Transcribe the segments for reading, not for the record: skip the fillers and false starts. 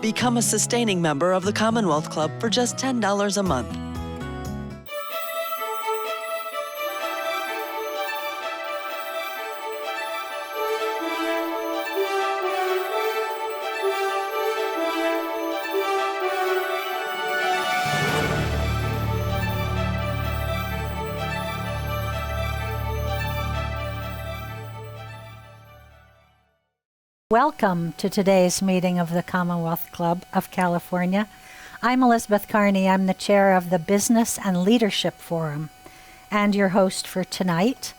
Become a sustaining member of the Commonwealth Club for just $10 a month. Welcome to today's meeting of the Commonwealth Club of California. I'm Elizabeth Carney. I'm the chair of the Business and Leadership Forum and your host for tonight.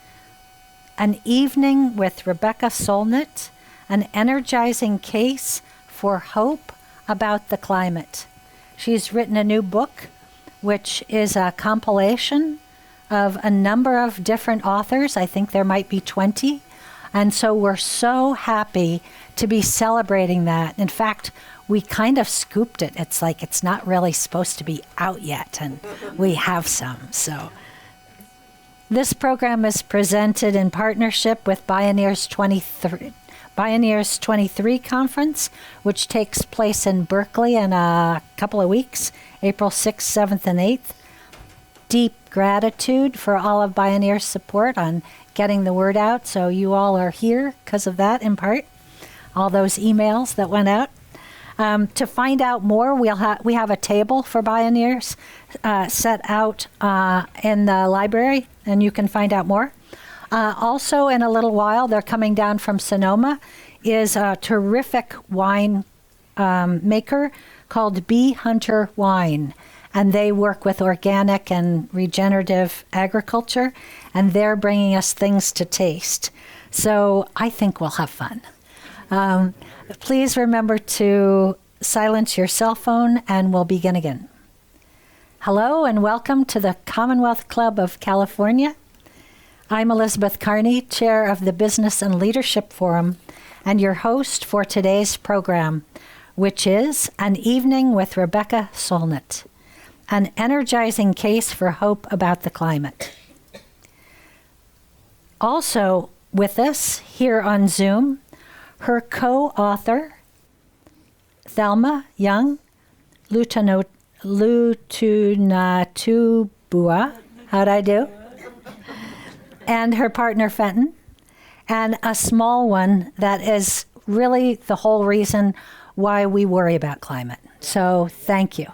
An evening with Rebecca Solnit, an energizing case for hope about the climate. She's written a new book, which is a compilation of a number of different authors. I think there might be 20. And so we're so happy to be celebrating that. In fact, we kind of scooped it. It's like it's not really supposed to be out yet, and we have some. So this program is presented in partnership with Bioneers 23 Conference, which takes place in Berkeley in a couple of weeks, April 6th, 7th, and 8th. Deep gratitude for all of Bioneers' support on getting the word out. So you all are here because of that, in part. All those emails that went out. To find out more, we have a table for Bioneers set out in the library, and you can find out more. Also, in a little while, they're coming down from Sonoma, is a terrific wine maker called Bee Hunter Wine. And they work with organic and regenerative agriculture, and they're bringing us things to taste. So I think we'll have fun. Please remember to silence your cell phone, and we'll begin again. Hello, and welcome to the Commonwealth Club of California. I'm Elizabeth Carney, chair of the Business and Leadership Forum, and your host for today's program, which is An Evening with Rebecca Solnit. An energizing case for hope about the climate. Also with us here on Zoom, her co-author, Thelma Young Lutunatubua, how'd I do? And her partner Fenton, and a small one that is really the whole reason why we worry about climate. So thank you.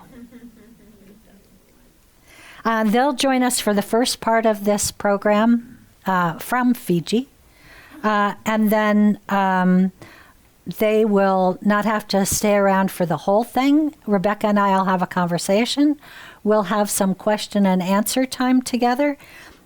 They'll join us for the first part of this program from Fiji. And then they will not have to stay around for the whole thing. Rebecca and I will have a conversation. We'll have some question and answer time together.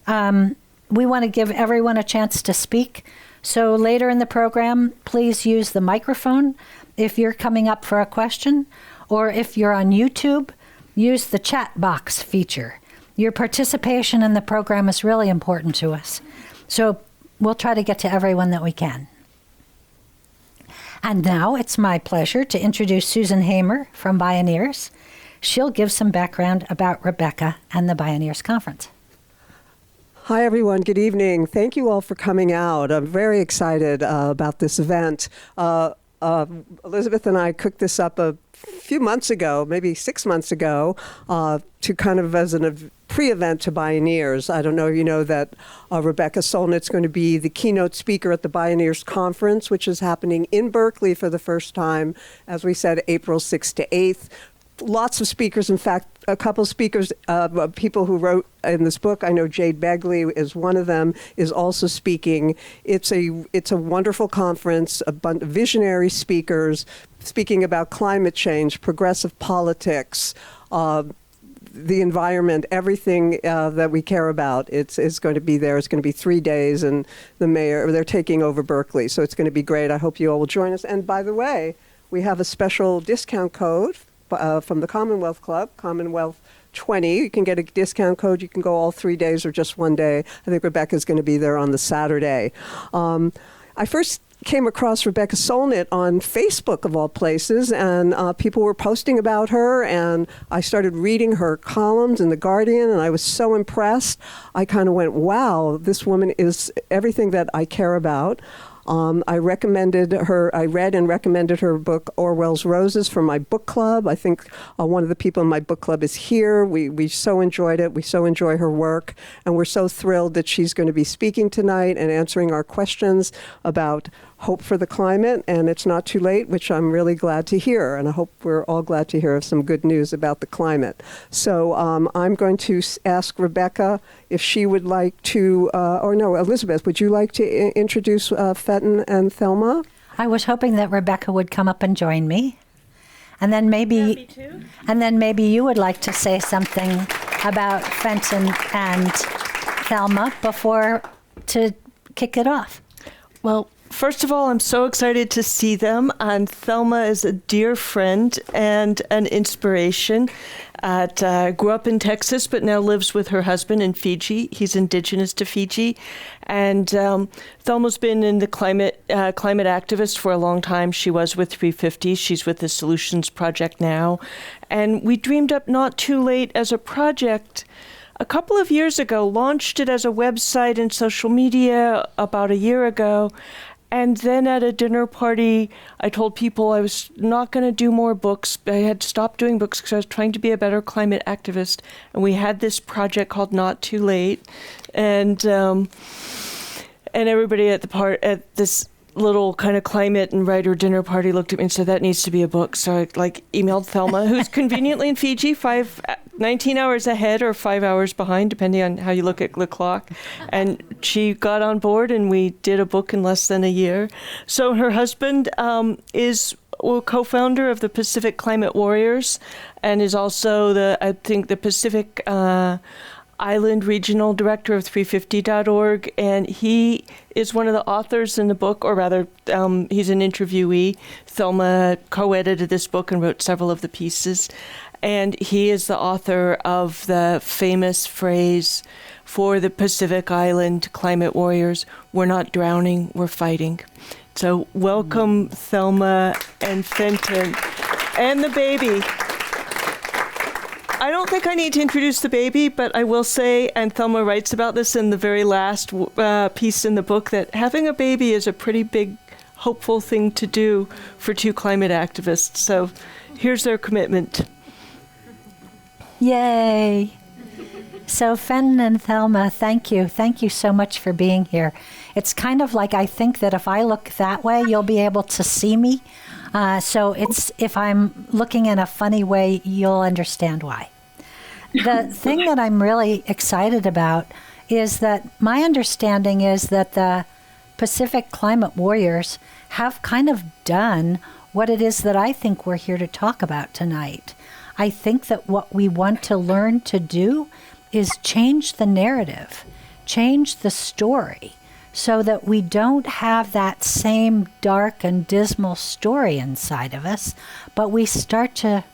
We want to give everyone a chance to speak. So later in the program, please use the microphone if you're coming up for a question, or if you're on YouTube, use the chat box feature. Your participation in the program is really important to us. So we'll try to get to everyone that we can. And now it's my pleasure to introduce Susan Hamer from Bioneers. She'll give some background about Rebecca and the Bioneers Conference. Hi, everyone. Good evening. Thank you all for coming out. I'm very excited about this event. Elizabeth and I cooked this up a few months ago, maybe 6 months ago, to kind of as a pre-event to Bioneers. I don't know if you know that Rebecca Solnit's going to be the keynote speaker at the Bioneers Conference, which is happening in Berkeley for the first time, as we said, April 6th to 8th. Lots of speakers. In fact, a couple speakers, people who wrote in this book, I know Jade Begley is one of them, is also speaking. It's a wonderful conference, a bunch of visionary speakers speaking about climate change, progressive politics, the environment, everything that we care about. It's going to be there. It's going to be 3 days, and they're taking over Berkeley. So it's going to be great. I hope you all will join us. And by the way, we have a special discount code from the Commonwealth Club, Commonwealth 20. You can get a discount code. You can go all 3 days or just 1 day. I think Rebecca's going to be there on the Saturday. I first came across Rebecca Solnit on Facebook, of all places, and people were posting about her, and I started reading her columns in The Guardian, and I was so impressed. I kind of went, wow, this woman is everything that I care about. I read and recommended her book, Orwell's Roses, for my book club. I think one of the people in my book club is here. We so enjoyed it. We so enjoy her work. And we're so thrilled that she's going to be speaking tonight and answering our questions about hope for the climate, and it's not too late, which I'm really glad to hear. And I hope we're all glad to hear of some good news about the climate. So I'm going to ask Rebecca if she would like to, or no, Elizabeth, would you like to introduce Fenton and Thelma? I was hoping that Rebecca would come up and join me. And then maybe, you would like to say something about Fenton and Thelma to kick it off. Well, first of all, I'm so excited to see them. And Thelma is a dear friend and an inspiration. Grew up in Texas, but now lives with her husband in Fiji. He's indigenous to Fiji. And Thelma's been in the climate activist for a long time. She was with 350. She's with the Solutions Project now. And we dreamed up Not Too Late as a project a couple of years ago, launched it as a website and social media about a year ago. And then at a dinner party, I told people I was not going to do more books. I had stopped doing books because I was trying to be a better climate activist. And we had this project called Not Too Late. And everybody at this little kind of climate and writer dinner party looked at me and said, that needs to be a book. So I emailed Thelma, who's conveniently in Fiji, 19 hours ahead or 5 hours behind, depending on how you look at the clock. And she got on board and we did a book in less than a year. So her husband is a co-founder of the Pacific Climate Warriors and is also the Pacific Island Regional Director of 350.org, and he is one of the authors in the book, or rather, he's an interviewee. Thelma co-edited this book and wrote several of the pieces, and he is the author of the famous phrase for the Pacific Island Climate Warriors, "We're not drowning, we're fighting." So welcome, Thelma and Fenton, and the baby. I don't think I need to introduce the baby, but I will say, and Thelma writes about this in the very last piece in the book, that having a baby is a pretty big, hopeful thing to do for two climate activists. So here's their commitment. Yay. So Fenton and Thelma, thank you. Thank you so much for being here. It's kind of like I think that if I look that way, you'll be able to see me. So if I'm looking in a funny way, you'll understand why. The thing that I'm really excited about is that my understanding is that the Pacific Climate Warriors have kind of done what it is that I think we're here to talk about tonight. I think that what we want to learn to do is change the narrative, change the story, so that we don't have that same dark and dismal story inside of us, but we start to,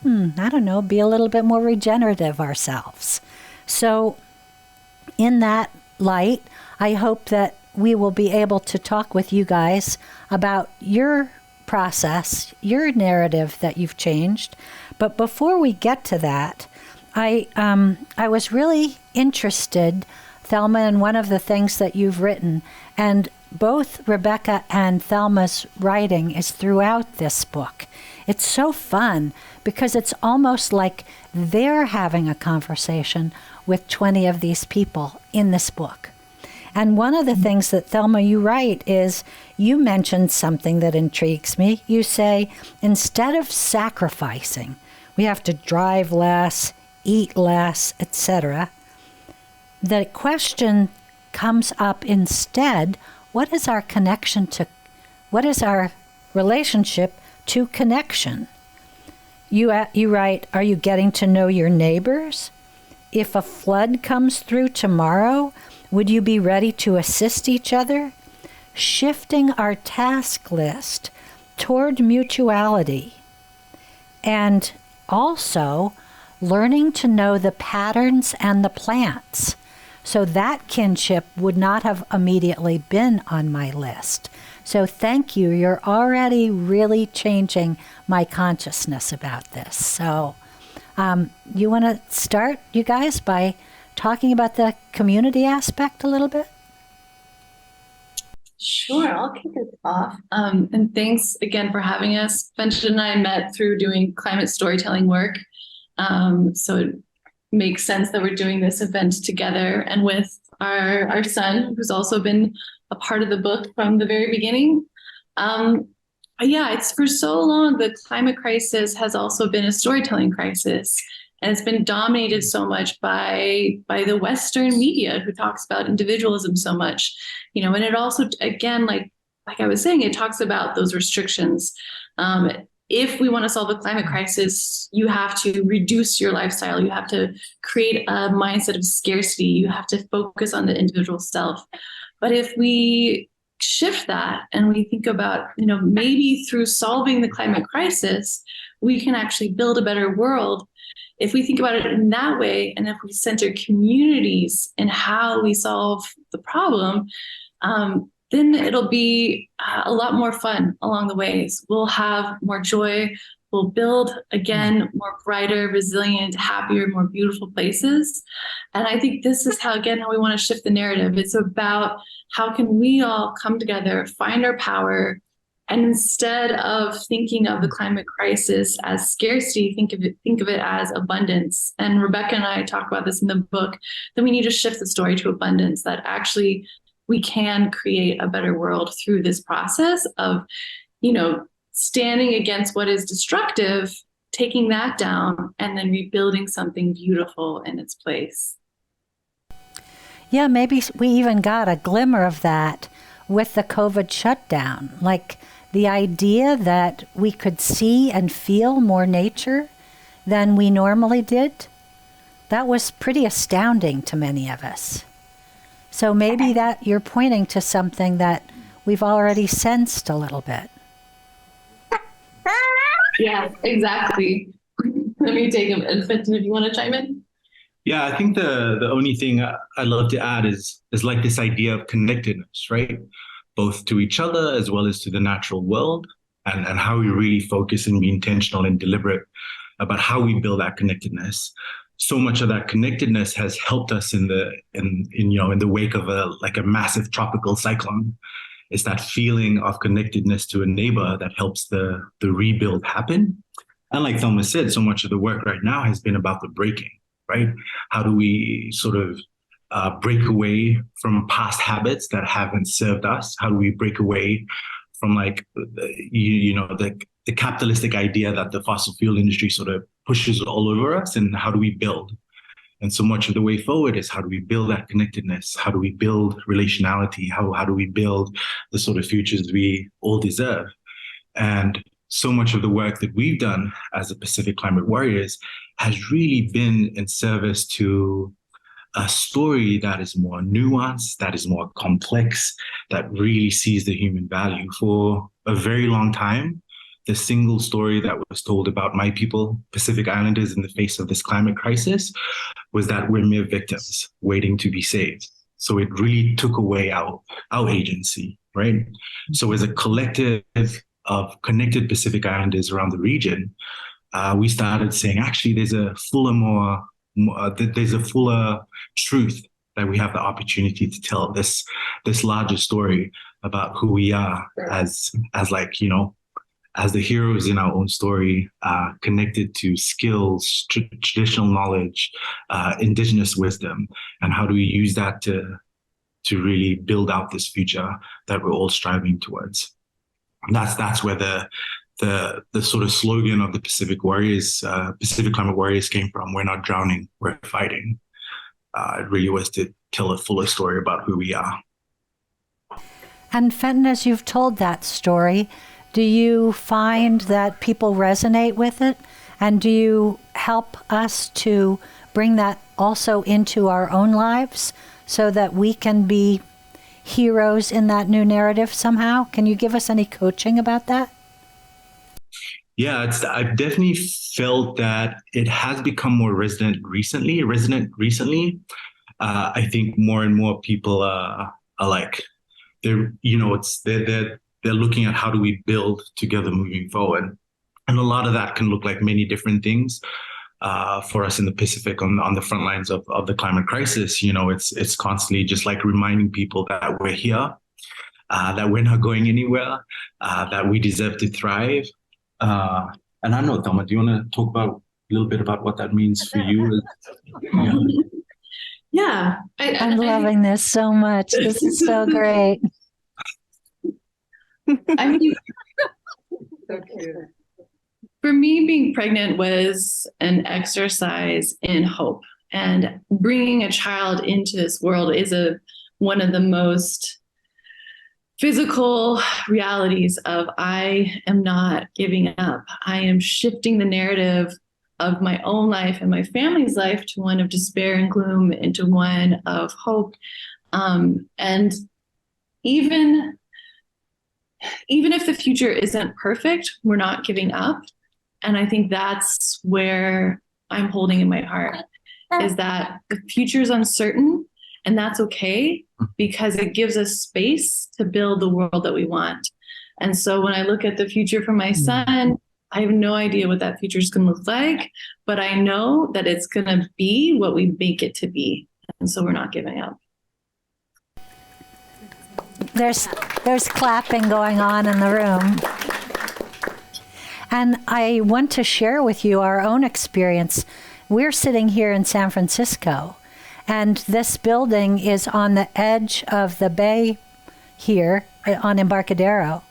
be a little bit more regenerative ourselves. So in that light, I hope that we will be able to talk with you guys about your process, your narrative that you've changed. But before we get to that, I was really interested, Thelma, in one of the things that you've written, and both Rebecca and Thelma's writing is throughout this book. It's so fun because it's almost like they're having a conversation with 20 of these people in this book. And one of the things that, Thelma, you write is, you mentioned something that intrigues me. You say, instead of sacrificing, we have to drive less, eat less, etc. The question comes up instead, what is our relationship to connection? You write, are you getting to know your neighbors? If a flood comes through tomorrow, would you be ready to assist each other? Shifting our task list toward mutuality. And also learning to know the patterns and the plants. So that kinship would not have immediately been on my list. So thank you. You're already really changing my consciousness about this. So you want to start, you guys, by talking about the community aspect a little bit? Sure, I'll kick it off. And thanks again for having us. Benjamin and I met through doing climate storytelling work. So it makes sense that we're doing this event together and with our son, who's also been a part of the book from the very beginning. Yeah, it's for so long, the climate crisis has also been a storytelling crisis. And it's been dominated so much by the Western media, who talks about individualism so much, and it also, again, like I was saying, it talks about those restrictions. If we want to solve the climate crisis, you have to reduce your lifestyle. You have to create a mindset of scarcity. You have to focus on the individual self. But if we shift that and we think about, maybe through solving the climate crisis, we can actually build a better world. If we think about it in that way, and if we center communities in how we solve the problem, then it'll be a lot more fun along the ways. We'll have more joy. We'll build, again, more brighter, resilient, happier, more beautiful places. And I think this is how we want to shift the narrative. It's about how can we all come together, find our power, and instead of thinking of the climate crisis as scarcity, think of it as abundance. And Rebecca and I talk about this in the book, that we need to shift the story to abundance, that actually we can create a better world through this process of, standing against what is destructive, taking that down, and then rebuilding something beautiful in its place. Yeah, maybe we even got a glimmer of that with the COVID shutdown. Like the idea that we could see and feel more nature than we normally did, that was pretty astounding to many of us. So maybe that you're pointing to something that we've already sensed a little bit. Yeah, exactly. Let me take him. And Fenton, if you want to chime in. Yeah, I think the only thing I'd love to add is like this idea of connectedness, right? Both to each other as well as to the natural world, and how we really focus and be intentional and deliberate about how we build that connectedness. So much of that connectedness has helped us in the wake of a massive tropical cyclone. It's that feeling of connectedness to a neighbor that helps the rebuild happen. And like Thelma said, so much of the work right now has been about the breaking, right? How do we sort of break away from past habits that haven't served us? How do we break away from the capitalistic idea that the fossil fuel industry sort of pushes all over us? And how do we build? And so much of the way forward is how do we build that connectedness? How do we build relationality? How do we build the sort of futures we all deserve? And so much of the work that we've done as the Pacific Climate Warriors has really been in service to a story that is more nuanced, that is more complex, that really sees the human value. For a very long time, the single story that was told about my people, Pacific Islanders, in the face of this climate crisis was that we're mere victims waiting to be saved. So it really took away our agency, right? So as a collective of connected Pacific Islanders around the region, we started saying, actually, there's a fuller truth that we have the opportunity to tell this larger story about who we are as the heroes in our own story, connected to skills, traditional knowledge, indigenous wisdom, and how do we use that to really build out this future that we're all striving towards. And that's where the sort of slogan of the Pacific Warriors, Pacific Climate Warriors, came from. We're not drowning, we're fighting. It really was to tell a fuller story about who we are. And Fenton, as you've told that story, do you find that people resonate with it? And do you help us to bring that also into our own lives so that we can be heroes in that new narrative somehow? Can you give us any coaching about that? Yeah, I've definitely felt that it has become more resonant recently. I think more and more people are like, they're looking at how do we build together moving forward. And a lot of that can look like many different things. For us in the Pacific on the front lines of the climate crisis, it's constantly just like reminding people that we're here that we're not going anywhere, that we deserve to thrive. And I don't know, Thelma, do you want to talk about a little bit about what that means for you? Yeah. Yeah. I'm loving this so much. This is so great. I mean, for me, being pregnant was an exercise in hope, and bringing a child into this world is one of the most physical realities of I am not giving up. I am shifting the narrative of my own life and my family's life to one of despair and gloom into one of hope. And even if the future isn't perfect, we're not giving up. And I think that's where I'm holding in my heart, is that the future is uncertain, and that's okay, because it gives us space to build the world that we want. And so when I look at the future for my son, I have no idea what that future is going to look like, but I know that it's going to be what we make it to be. And so we're not giving up. There's clapping going on in the room. And I want to share with you our own experience. We're sitting here in San Francisco, and this building is on the edge of the bay here on Embarcadero.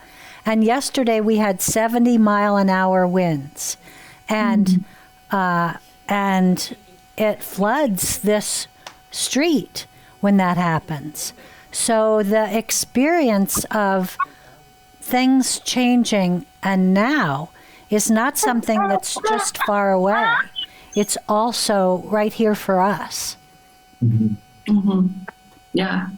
And yesterday we had 70-mile-an-hour winds, and it floods this street when that happens. So the experience of things changing and now is not something that's just far away. It's also right here for us. Yeah,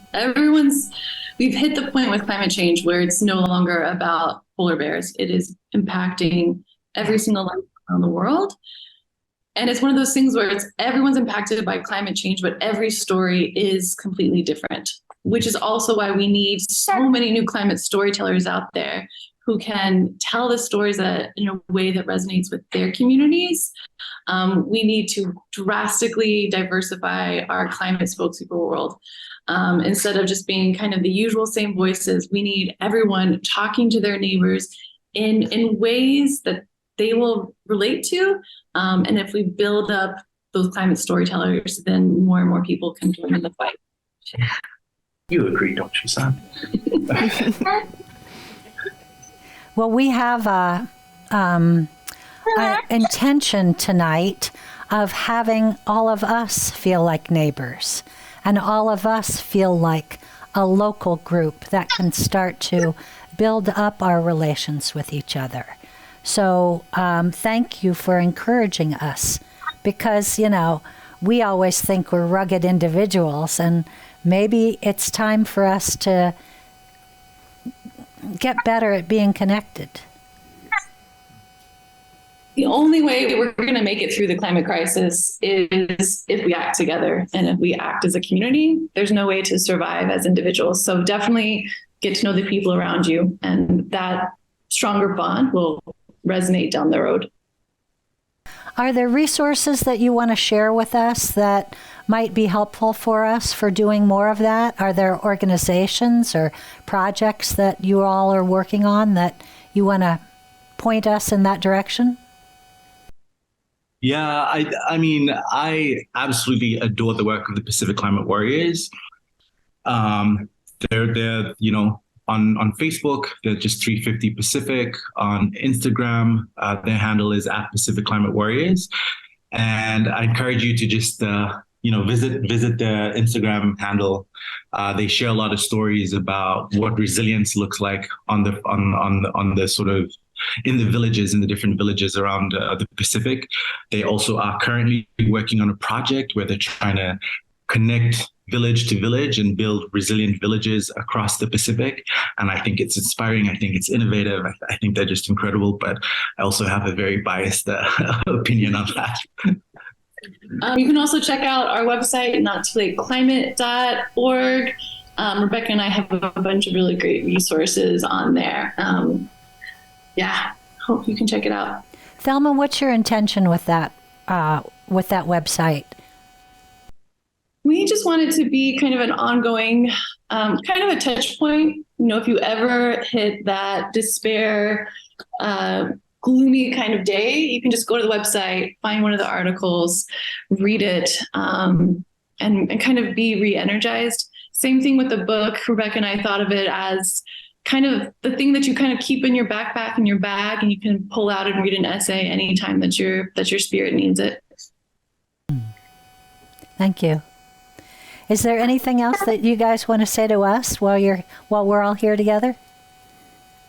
we've hit the point with climate change where it's no longer about polar bears. It is impacting every single life around the world. And it's one of those things where everyone's impacted by climate change, but every story is completely different, which is also why we need so many new climate storytellers out there who can tell the stories in a way that resonates with their communities. We need to drastically diversify our climate spokespeople world. Instead of just being kind of the usual same voices, we need everyone talking to their neighbors in ways that they will relate to. And if we build up those climate storytellers, then more and more people can join in the fight. You agree, don't you, son? Well, we have an intention tonight of having all of us feel like neighbors, and all of us feel like a local group that can start to build up our relations with each other. So thank you for encouraging us, because, we always think we're rugged individuals, and maybe it's time for us to get better at being connected. The only way we're going to make it through the climate crisis is if we act together, and if we act as a community. There's no way to survive as individuals. So definitely get to know the people around you, and that stronger bond will resonate down the road. Are there resources that you want to share with us that might be helpful for us for doing more of that? Are there organizations or projects that you all are working on that you want to point us in that direction? Yeah, I mean, I absolutely adore the work of the Pacific Climate Warriors. They're on Facebook, they're just 350 Pacific. On Instagram, their handle is @Pacific Climate Warriors. And I encourage you to just visit their Instagram handle. They share a lot of stories about what resilience looks like on the sort of in the villages, in the different villages around the Pacific. They also are currently working on a project where they're trying to connect village to village and build resilient villages across the Pacific. And I think it's inspiring. I think it's innovative. I think they're just incredible. But I also have a very biased opinion on that. You can also check out our website, nottoolateclimate.org. Rebecca and I have a bunch of really great resources on there. Hope you can check it out. Thelma, what's your intention with that website? We we just want it to be kind of an ongoing, kind of a touch point. If you ever hit that despair, gloomy kind of day, you can just go to the website, find one of the articles, read it, and kind of be re-energized. Same thing with the book. Rebecca and I thought of it as kind of the thing that you kind of keep in your backpack, in your bag, and you can pull out and read an essay anytime that your spirit needs it. Thank you. Is there anything else that you guys want to say to us while we're all here together?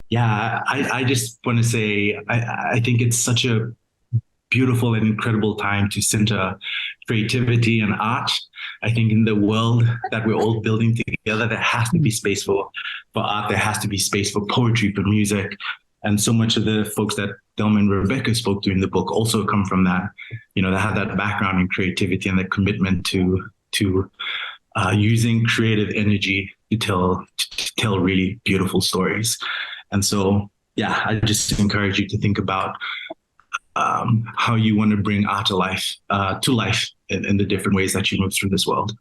Yeah, I just want to say I think it's such a beautiful and incredible time to center creativity and art. I think in the world that we're all building together, there has to be space for art. There has to be space for poetry, for music. And so much of the folks that Thelma and Rebecca spoke to in the book also come from that, they have that background in creativity and that commitment to using creative energy to tell really beautiful stories. And so, yeah, I just encourage you to think about how you want to bring art to life in the different ways that you move through this world.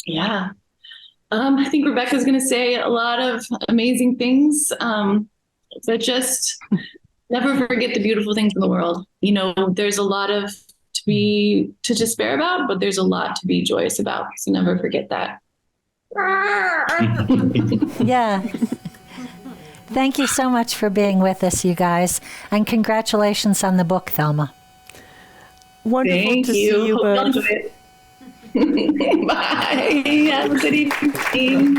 Yeah. I think Rebecca's going to say a lot of amazing things, but just never forget the beautiful things in the world. There's a lot to despair about, but there's a lot to be joyous about. So never forget that. Yeah. Thank you so much for being with us, you guys. And congratulations on the book, Thelma. Wonderful Thank to you. see you both. Bye. Have a good evening.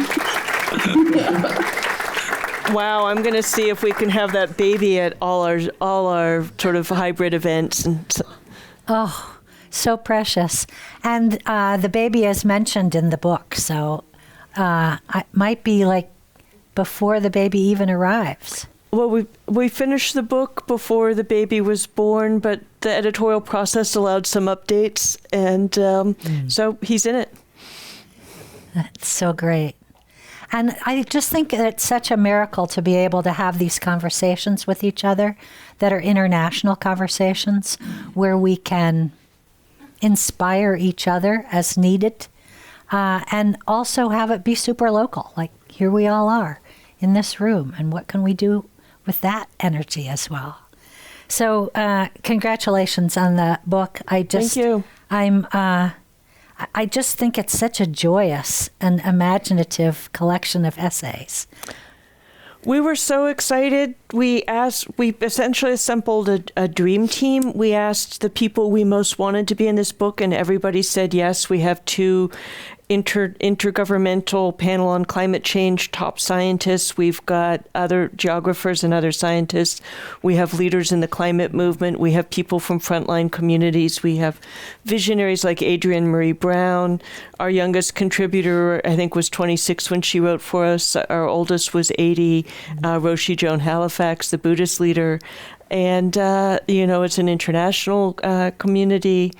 Wow, I'm going to see if we can have that baby at all our sort of hybrid events. Oh, so precious. And the baby is mentioned in the book, so it might be like before the baby even arrives. Well, we finished the book before the baby was born, but the editorial process allowed some updates, and so he's in it. That's so great. And I just think that it's such a miracle to be able to have these conversations with each other that are international conversations where we can inspire each other as needed, and also have it be super local. Like, here we all are in this room, and what can we do with that energy as well? So congratulations on the book. Thank you. I just think it's such a joyous and imaginative collection of essays. We were so excited. We essentially assembled a dream team. We asked the people we most wanted to be in this book, and everybody said yes. We have 2 intergovernmental panel on climate change top scientists. We've got other geographers and other scientists. We have leaders in the climate movement. We have people from frontline communities. We have visionaries like Adrienne Marie Brown. Our youngest contributor, I think, was 26 when she wrote for us. Our oldest was 80, Roshi Joan Halifax, the Buddhist leader. And, it's an international community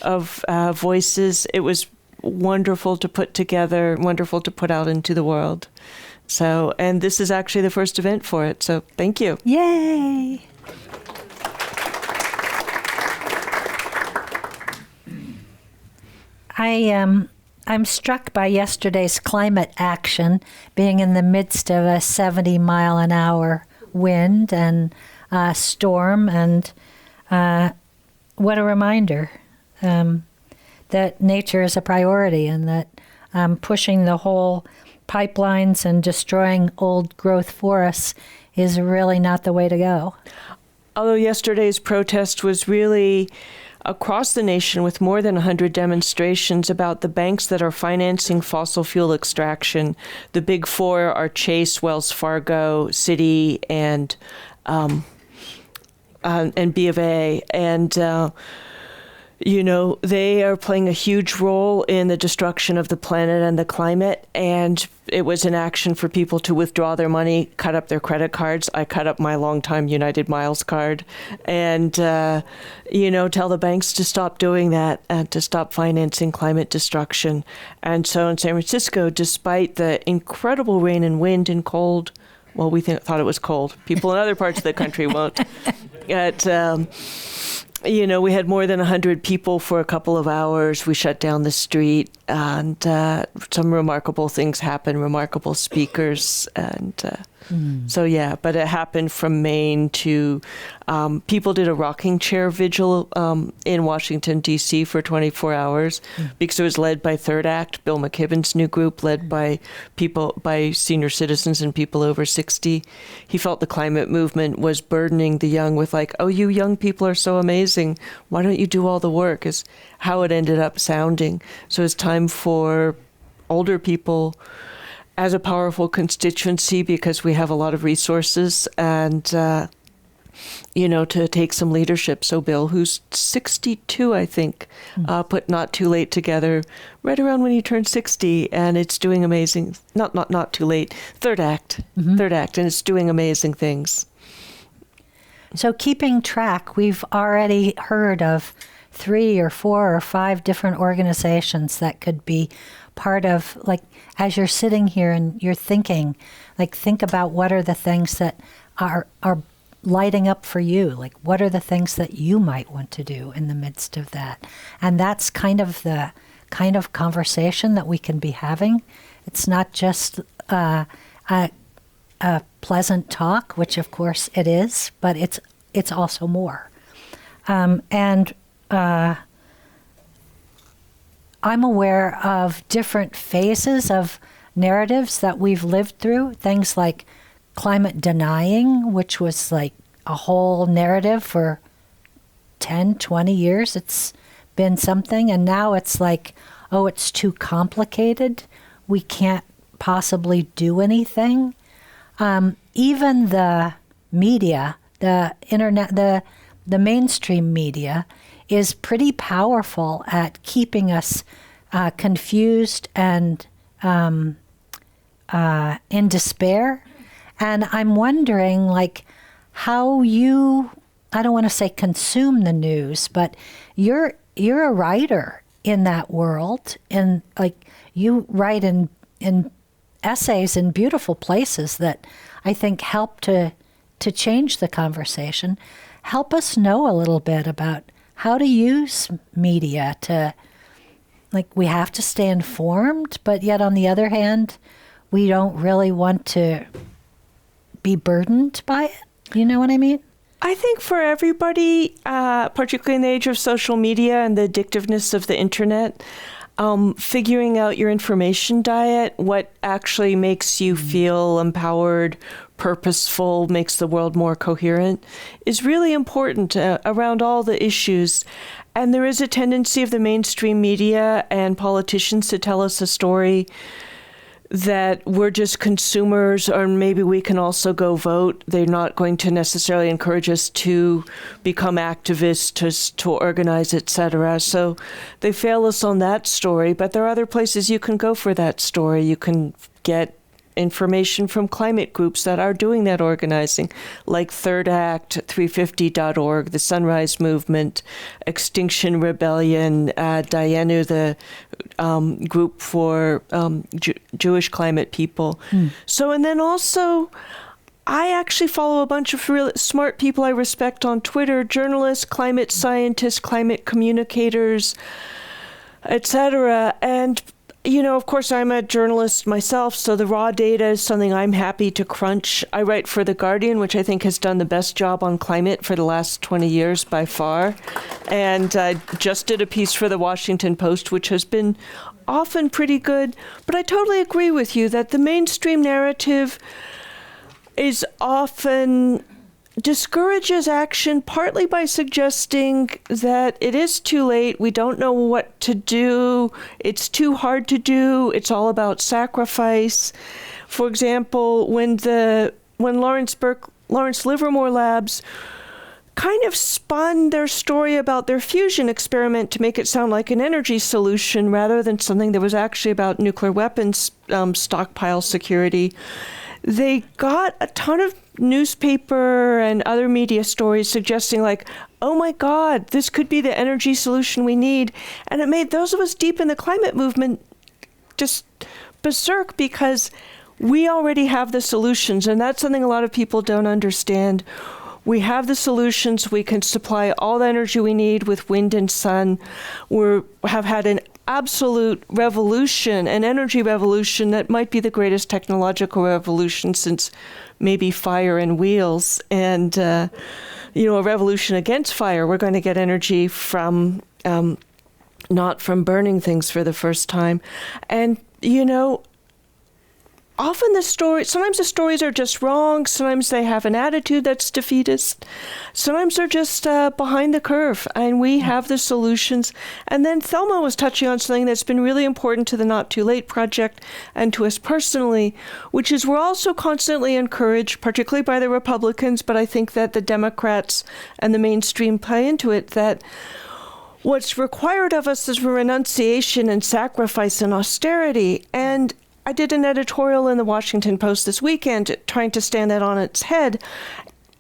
of voices. It was wonderful to put together, wonderful to put out into the world. So, and this is actually the first event for it. So thank you. Yay! I'm struck by yesterday's climate action, being in the midst of a 70-mile-an-hour wind and storm, and what a reminder that nature is a priority, and that pushing the whole pipelines and destroying old growth forests is really not the way to go. Although yesterday's protest was really across the nation with more than 100 demonstrations about the banks that are financing fossil fuel extraction. The big 4 are Chase, Wells Fargo, Citi, and B of A. And they are playing a huge role in the destruction of the planet and the climate. And it was an action for people to withdraw their money, cut up their credit cards. I cut up my longtime United Miles card, and, tell the banks to stop doing that and to stop financing climate destruction. And so in San Francisco, despite the incredible rain and wind and cold, we thought it was cold. People in other parts of the country won't. we had more than 100 people for a couple of hours. We shut down the street, and some remarkable things happened, remarkable speakers. And so, yeah, but it happened from Maine to people did a rocking chair vigil in Washington, D.C. for 24 hours because it was led by Third Act, Bill McKibben's new group, led by senior citizens and people over 60. He felt the climate movement was burdening the young with like, oh, you young people are so amazing. Why don't you do all the work, is how it ended up sounding. So it's time for older people as a powerful constituency, because we have a lot of resources, and to take some leadership. So Bill, who's 62, I think, put Not Too Late together right around when he turned 60, and it's doing amazing. Not too late. Third Act, and it's doing amazing things. So keeping track, we've already heard of 3 or 4 or 5 different organizations that could be part of, like, as you're sitting here and you're thinking, like, think about what are the things that are lighting up for you, like what are the things that you might want to do in the midst of that. And that's kind of the kind of conversation that we can be having. It's not just a pleasant talk, which of course it is, but it's also more. I'm aware of different phases of narratives that we've lived through, things like climate denying, which was like a whole narrative for 10, 20 years. It's been something. And now it's like, oh, it's too complicated. We can't possibly do anything. Even the media, the internet, the mainstream media is pretty powerful at keeping us confused and in despair. And I'm wondering, like, how you, I don't want to say consume the news, but you're a writer in that world, and like you write in essays in beautiful places that I think help to change the conversation. Help us know a little bit about how to use media to, like, we have to stay informed, but yet on the other hand, we don't really want to be burdened by it. You know what I mean? I think for everybody, particularly in the age of social media and the addictiveness of the internet, figuring out your information diet, what actually makes you feel empowered, purposeful, makes the world more coherent, is really important around all the issues. And there is a tendency of the mainstream media and politicians to tell us a story that we're just consumers, or maybe we can also go vote. They're not going to necessarily encourage us to become activists, to organize, etc. So they fail us on that story, but there are other places you can go for that story. You can get information from climate groups that are doing that organizing, like Third Act, 350.org, the Sunrise Movement, Extinction Rebellion, Dayenu, the group for Jewish climate people. So, and then also, I actually follow a bunch of really smart people I respect on Twitter, journalists, climate scientists, climate communicators, etc. And of course, I'm a journalist myself, so the raw data is something I'm happy to crunch. I write for The Guardian, which I think has done the best job on climate for the last 20 years by far. And I just did a piece for The Washington Post, which has been often pretty good. But I totally agree with you that the mainstream narrative is often discourages action, partly by suggesting that it is too late, we don't know what to do, it's too hard to do, it's all about sacrifice. For example, when Lawrence Livermore Labs kind of spun their story about their fusion experiment to make it sound like an energy solution rather than something that was actually about nuclear weapons stockpile security, they got a ton of newspaper and other media stories suggesting, like, oh my God, this could be the energy solution we need. And it made those of us deep in the climate movement just berserk, because we already have the solutions. And that's something a lot of people don't understand. We have the solutions. We can supply all the energy we need with wind and sun. We have had an absolute revolution, an energy revolution that might be the greatest technological revolution since maybe fire and wheels. And, a revolution against fire. We're going to get energy from, not from burning things for the first time. And, often sometimes the stories are just wrong. Sometimes they have an attitude that's defeatist. Sometimes they're just behind the curve, and we have the solutions. And then Thelma was touching on something that's been really important to the Not Too Late Project and to us personally, which is we're also constantly encouraged, particularly by the Republicans, but I think that the Democrats and the mainstream play into it, that what's required of us is renunciation and sacrifice and austerity. And I did an editorial in the Washington Post this weekend trying to stand that on its head.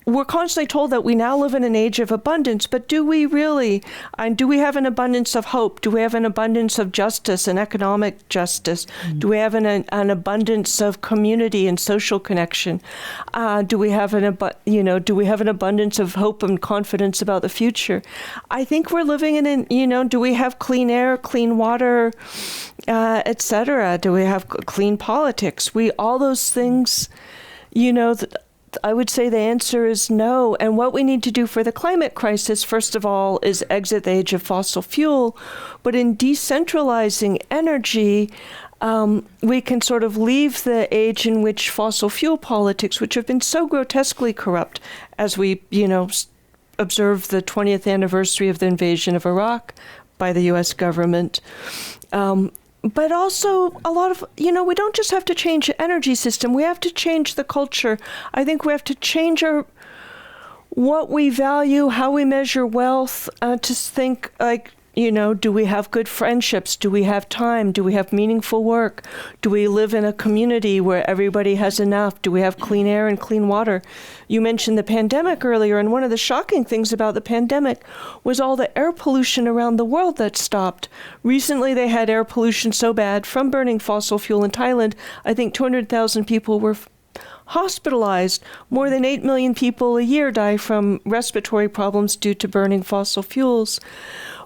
We're constantly told that we now live in an age of abundance, but do we really? And do we have an abundance of hope? Do we have an abundance of justice and economic justice? Do we have an abundance of community and social connection? Do we have an abundance of hope and confidence about the future? I think we're living in do we have clean air, clean water, etc.? Do we have clean politics? All those things, I would say the answer is no. And what we need to do for the climate crisis, first of all, is exit the age of fossil fuel. But in decentralizing energy, we can sort of leave the age in which fossil fuel politics, which have been so grotesquely corrupt, as we, observe the 20th anniversary of the invasion of Iraq by the U.S. government. But also a lot of, we don't just have to change the energy system. We have to change the culture. I think we have to change what we value, how we measure wealth, to think like, do we have good friendships? Do we have time? Do we have meaningful work? Do we live in a community where everybody has enough? Do we have clean air and clean water? You mentioned the pandemic earlier, and one of the shocking things about the pandemic was all the air pollution around the world that stopped. Recently, they had air pollution so bad from burning fossil fuel in Thailand, I think 200,000 people were hospitalized. More than 8 million people a year die from respiratory problems due to burning fossil fuels.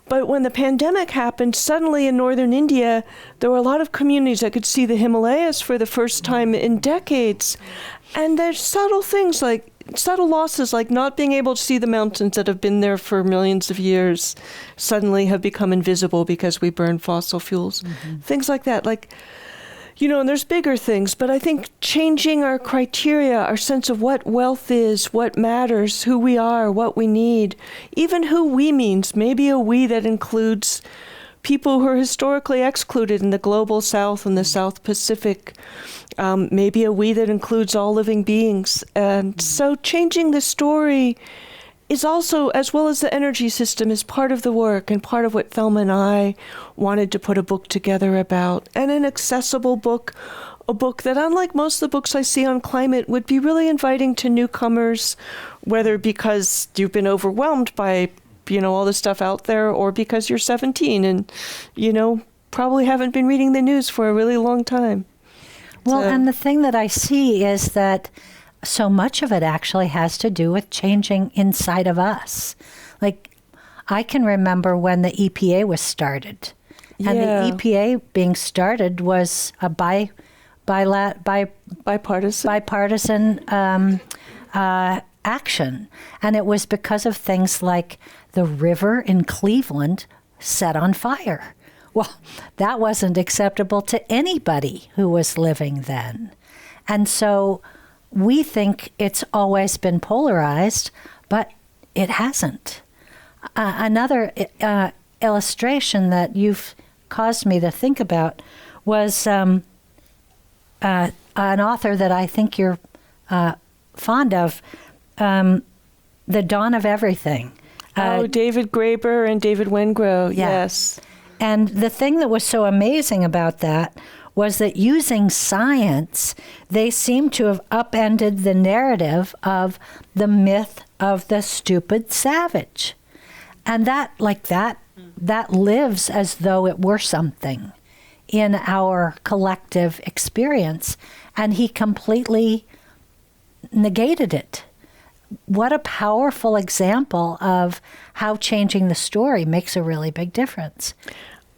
But when the pandemic happened, suddenly in northern India, there were a lot of communities that could see the Himalayas for the first time in decades. And there's subtle things subtle losses like not being able to see the mountains that have been there for millions of years suddenly have become invisible because we burn fossil fuels. Things like that. And there's bigger things, but I think changing our criteria, our sense of what wealth is, what matters, who we are, what we need, even who we means, maybe a we that includes people who are historically excluded in the global South and the South Pacific, maybe a we that includes all living beings. And so changing the story is also, as well as the energy system, is part of the work and part of what Thelma and I wanted to put a book together about. And an accessible book, a book that, unlike most of the books I see on climate, would be really inviting to newcomers, whether because you've been overwhelmed by, all the stuff out there, or because you're 17 and, probably haven't been reading the news for a really long time. Well, and the thing that I see is that so much of it actually has to do with changing inside of us. I can remember when the EPA was started. And the EPA being started was a bipartisan action. And it was because of things like the river in Cleveland set on fire. Well, that wasn't acceptable to anybody who was living then. And so we think it's always been polarized, but it hasn't. Another illustration that you've caused me to think about was an author that I think you're fond of, The Dawn of Everything. David Graeber and David Wengrow, yes. And the thing that was so amazing about that was that using science, they seem to have upended the narrative of the myth of the stupid savage. And that lives as though it were something in our collective experience. And he completely negated it. what a powerful example of how changing the story makes a really big difference.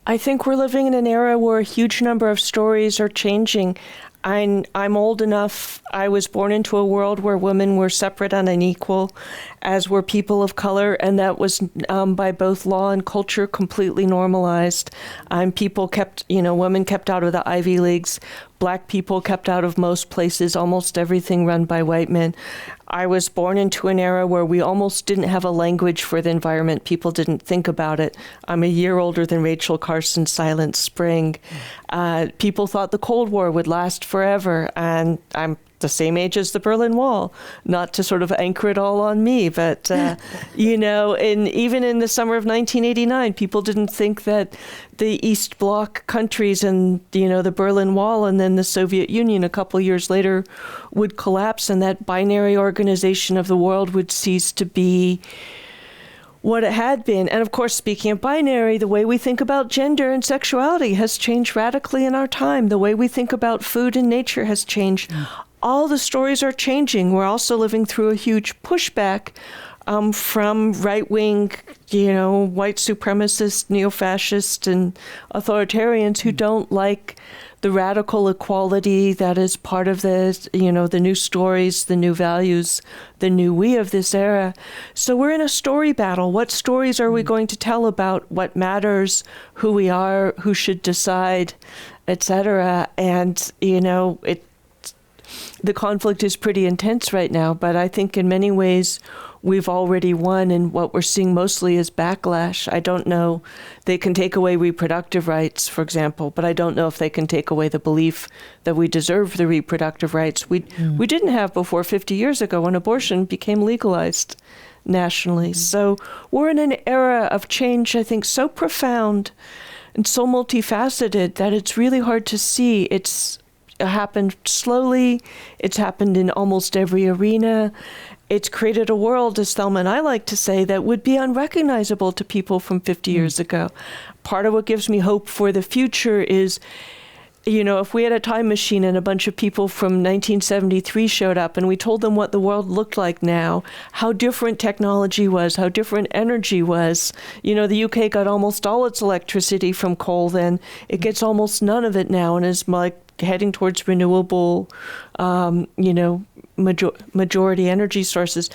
I think we're living in an era where a huge number of stories are changing. I'm old enough. I was born into a world where women were separate and unequal, as were people of color, and that was by both law and culture completely normalized. Women kept out of the Ivy Leagues. Black people kept out of most places, almost everything run by white men. I was born into an era where we almost didn't have a language for the environment. People didn't think about it. I'm a year older than Rachel Carson's Silent Spring. People thought the Cold War would last forever, and I'm the same age as the Berlin Wall, not to sort of anchor it all on me, but, even in the summer of 1989, people didn't think that the East Bloc countries and, the Berlin Wall and then the Soviet Union a couple years later would collapse, and that binary organization of the world would cease to be what it had been. And of course, speaking of binary, the way we think about gender and sexuality has changed radically in our time. The way we think about food and nature has changed. All the stories are changing. We're also living through a huge pushback from right-wing, white supremacists, neo-fascists, and authoritarians who don't like the radical equality that is part of the new stories, the new values, the new we of this era. So we're in a story battle. What stories are we going to tell about what matters, who we are, who should decide, etc.? And, the conflict is pretty intense right now, but I think in many ways we've already won, and what we're seeing mostly is backlash. I don't know. They can take away reproductive rights, for example, but I don't know if they can take away the belief that we deserve the reproductive rights we didn't have before 50 years ago when abortion became legalized nationally. So we're in an era of change, I think, so profound and so multifaceted that it's really hard to see. It's happened slowly. It's happened in almost every arena. It's created a world, as Thelma and I like to say, that would be unrecognizable to people from 50 years ago. Part of what gives me hope for the future is, if we had a time machine and a bunch of people from 1973 showed up and we told them what the world looked like now, how different technology was, how different energy was. The UK got almost all its electricity from coal then. It gets almost none of it now and is heading towards renewable, majority energy sources.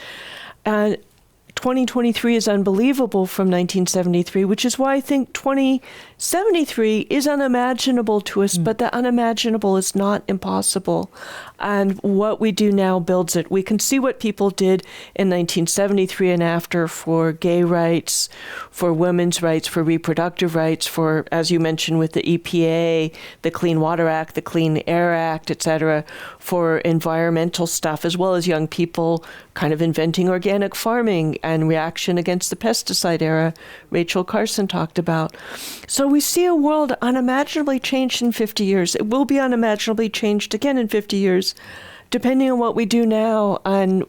2023 is unbelievable from 1973, which is why I think 2073 is unimaginable to us, but the unimaginable is not impossible. And what we do now builds it. We can see what people did in 1973 and after for gay rights, for women's rights, for reproductive rights, for, as you mentioned, with the EPA, the Clean Water Act, the Clean Air Act, et cetera, for environmental stuff, as well as young people kind of inventing organic farming and reaction against the pesticide era Rachel Carson talked about. So we see a world unimaginably changed in 50 years. It will be unimaginably changed again in 50 years, depending on what we do now, and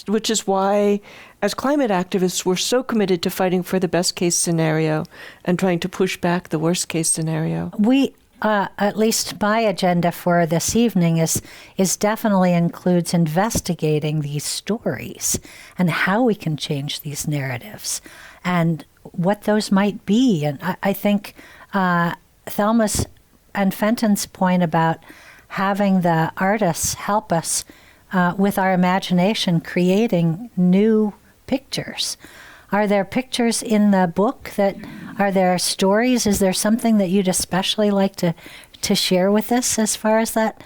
which is why, as climate activists, we're so committed to fighting for the best case scenario and trying to push back the worst case scenario. We, at least my agenda for this evening is definitely includes investigating these stories and how we can change these narratives and what those might be. And I think Thelma's and Fenton's point about having the artists help us with our imagination, creating new pictures. Are there pictures in the book are there stories? Is there something that you'd especially like to share with us as far as that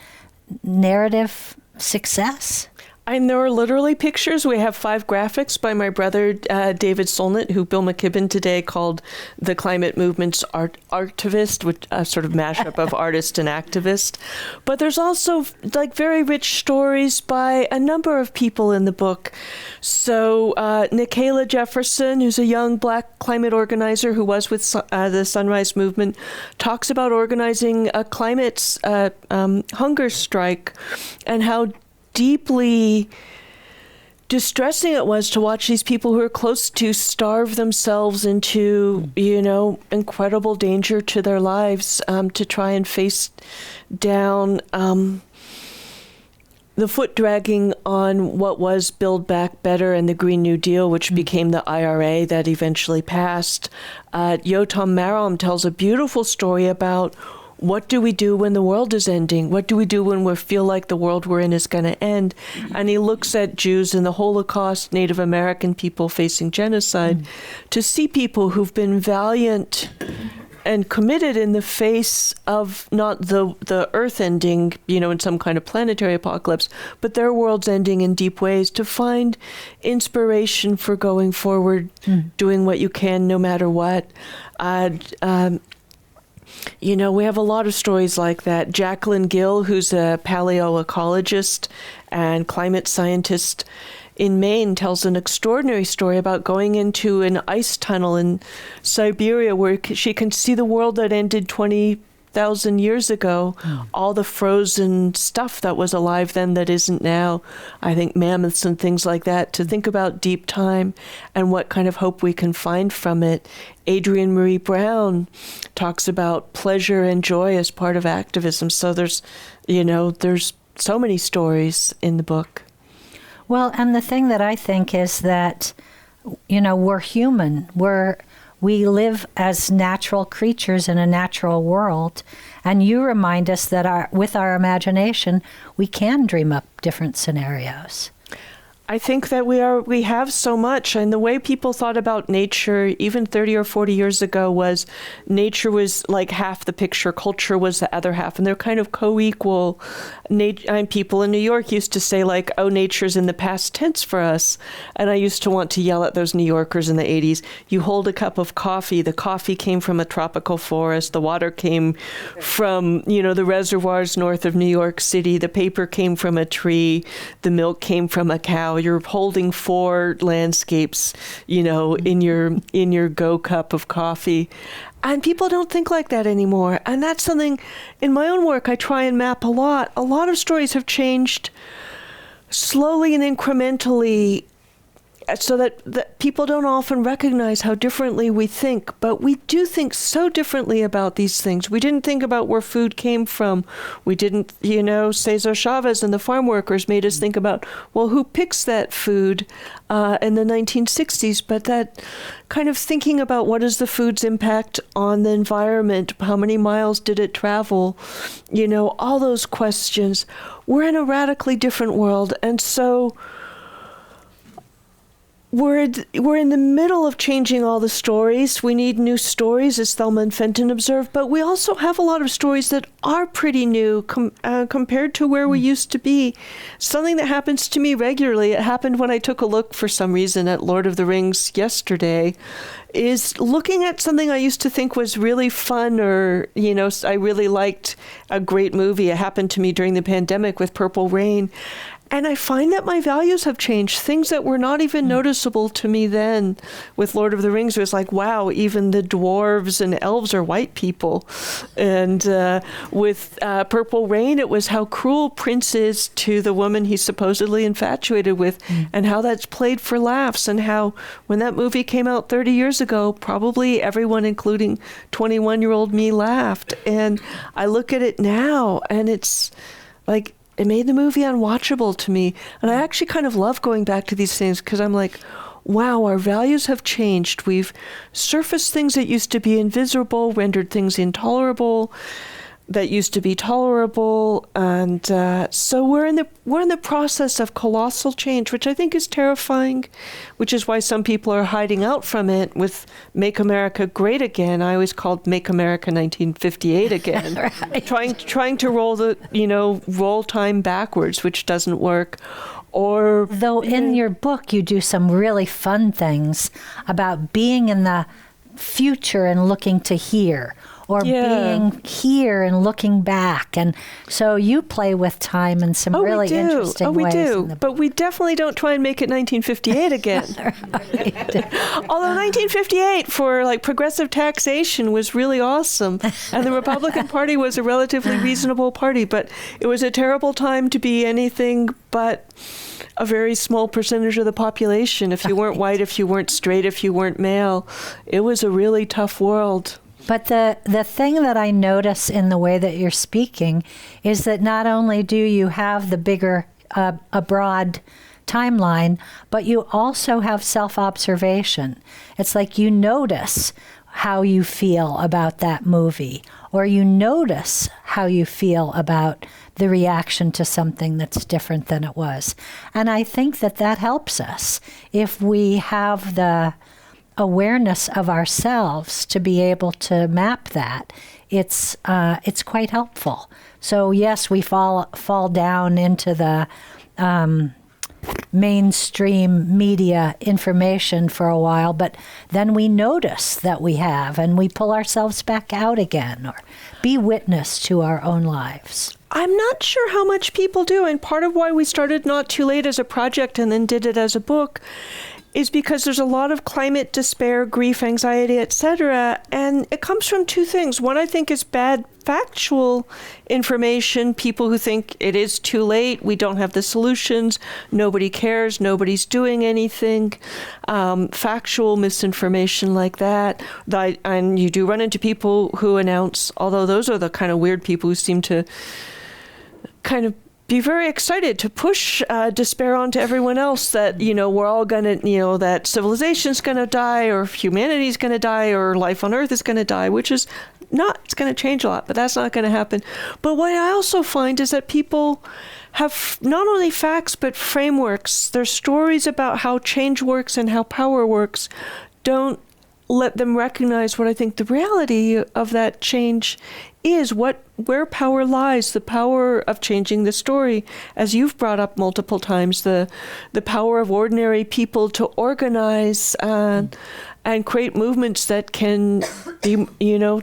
narrative success? And there are literally pictures. We have 5 graphics by my brother, David Solnit, who Bill McKibben today called the climate movement's artivist, which a sort of mashup of artist and activist. But there's also very rich stories by a number of people in the book. So Nikayla Jefferson, who's a young Black climate organizer who was with the Sunrise Movement, talks about organizing a climate hunger strike and how deeply distressing it was to watch these people who are close to starve themselves into, incredible danger to their lives, to try and face down the foot dragging on what was Build Back Better and the Green New Deal, which became the IRA that eventually passed. Yotam Maram tells a beautiful story about what do we do when the world is ending? What do we do when we feel like the world we're in is going to end? And he looks at Jews in the Holocaust, Native American people facing genocide, to see people who've been valiant and committed in the face of not the earth ending, in some kind of planetary apocalypse, but their world's ending in deep ways, to find inspiration for going forward, doing what you can no matter what. We have a lot of stories like that. Jacqueline Gill, who's a paleoecologist and climate scientist in Maine, tells an extraordinary story about going into an ice tunnel in Siberia where she can see the world that ended 20,000 years ago, all the frozen stuff that was alive then that isn't now. I think mammoths and things like that, to think about deep time and what kind of hope we can find from it. Adrienne Marie Brown talks about pleasure and joy as part of activism. So there's so many stories in the book. Well, and the thing that I think is that, we're human. We live as natural creatures in a natural world. And you remind us that with our imagination, we can dream up different scenarios. I think that we have so much, and the way people thought about nature even 30 or 40 years ago was nature was like half the picture, culture was the other half, and they're kind of co-equal. People in New York used to say like, oh, nature's in the past tense for us, and I used to want to yell at those New Yorkers in the 80s. You hold a cup of coffee, the coffee came from a tropical forest, the water came from, the reservoirs north of New York City, the paper came from a tree, the milk came from a cow. You're holding 4 landscapes, in your Go cup of coffee. And people don't think like that anymore. And that's something in my own work I try and map a lot. A lot of stories have changed slowly and incrementally, so that people don't often recognize how differently we think. But we do think so differently about these things. We didn't think about where food came from. We didn't, Cesar Chavez and the farm workers made us think about, well, who picks that food in the 1960s? But that kind of thinking about what is the food's impact on the environment, how many miles did it travel, all those questions. We're in a radically different world. And so we're in the middle of changing all the stories. We need new stories, as Thelma and Fenton observed, but we also have a lot of stories that are pretty new compared to where we used to be. Something that happens to me regularly, it happened when I took a look for some reason at Lord of the Rings yesterday, is looking at something I used to think was really fun, or, I really liked a great movie. It happened to me during the pandemic with Purple Rain. And I find that my values have changed. Things that were not even noticeable to me then with Lord of the Rings, it was like, wow, even the dwarves and elves are white people. And with Purple Rain, it was how cruel Prince is to the woman he's supposedly infatuated with, and how that's played for laughs, and how when that movie came out 30 years ago, probably everyone, including 21-year-old me, laughed. And I look at it now, and it's like, it made the movie unwatchable to me. And I actually kind of love going back to these things, because I'm like, wow, our values have changed. We've surfaced things that used to be invisible, rendered things intolerable that used to be tolerable. And so we're in the process of colossal change, which I think is terrifying, which is why some people are hiding out from it with Make America Great Again. I always called Make America 1958 again. Right. Trying to roll time backwards, which doesn't work. Or though in your book you do some really fun things about being in the future and looking to here, or being here and looking back. And so you play with time in some really interesting ways. We do. But we definitely don't try and make it 1958 again. Although 1958 for progressive taxation was really awesome. And the Republican Party was a relatively reasonable party. But it was a terrible time to be anything but a very small percentage of the population. If you weren't white, if you weren't straight, if you weren't male, it was a really tough world. But the thing that I notice in the way that you're speaking is that not only do you have the bigger a broad timeline, but you also have self-observation. It's like you notice how you feel about that movie, or you notice how you feel about the reaction to something that's different than it was. And I think that that helps us if we have the awareness of ourselves to be able to map that. It's quite helpful. So yes, we fall down into the mainstream media information for a while, but then we notice that we have, and we pull ourselves back out again, or be witness to our own lives. I'm not sure how much people do, and part of why we started Not Too Late as a project and then did it as a book is because there's a lot of climate despair, grief, anxiety, etc., and it comes from two things. One, I think, is bad factual information, people who think it is too late, we don't have the solutions, nobody cares, nobody's doing anything, factual misinformation like that. And you do run into people who announce, although those are the kind of weird people who seem to kind of be very excited to push despair onto everyone else, that, we're all going to, that civilization's going to die, or humanity's going to die, or life on Earth is going to die, which is not, it's going to change a lot, but that's not going to happen. But what I also find is that people have not only facts, but frameworks. Their stories about how change works and how power works don't let them recognize what I think the reality of that change is, where power lies, the power of changing the story, as you've brought up multiple times, the power of ordinary people to organize and create movements that can be,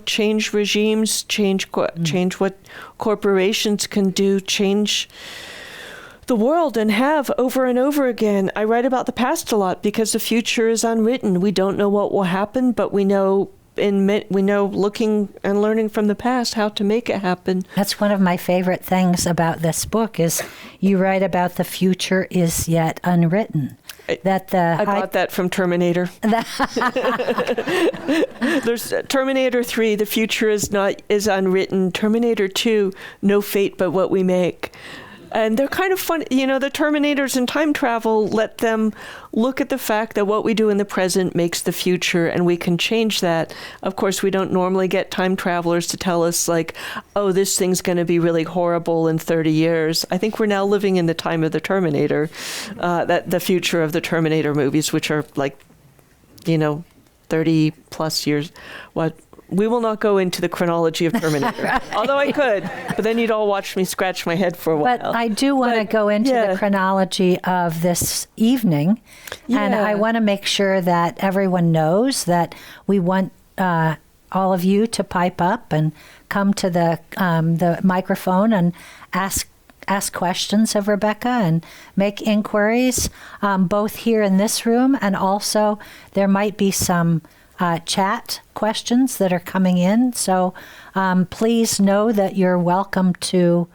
change regimes, change what corporations can do, change the world, and have over and over again. I write about the past a lot because the future is unwritten. We don't know what will happen, but we know looking and learning from the past how to make it happen. That's one of my favorite things about this book is you write about the future is yet unwritten. I got that from Terminator. There's Terminator 3, the future is unwritten. Terminator 2, no fate but what we make. And they're kind of fun. The Terminators in time travel let them look at the fact that what we do in the present makes the future, and we can change that. Of course, we don't normally get time travelers to tell us, like, oh, this thing's going to be really horrible in 30 years. I think we're now living in the time of the Terminator, that the future of the Terminator movies, which are like, 30 plus years. We will not go into the chronology of Terminator, right. Although I could, but then you'd all watch me scratch my head for a while. But I do want to go into the chronology of this evening, and I want to make sure that everyone knows that we want all of you to pipe up and come to the microphone and ask questions of Rebecca and make inquiries, both here in this room, and also there might be some chat questions that are coming in. So please know that you're welcome to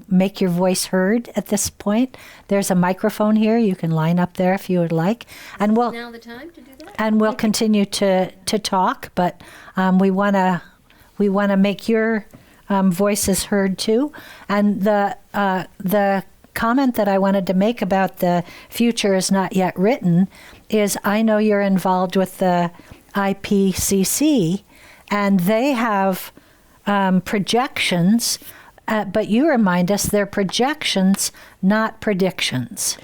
make your voice heard at this point. There's a microphone here. You can line up there if you would like. And we'll now the time to do that. And we'll continue to talk, but we want to make your voices heard too. And the comment that I wanted to make about the future is not yet written is I know you're involved with the IPCC, and they have projections, but you remind us they're projections, not predictions.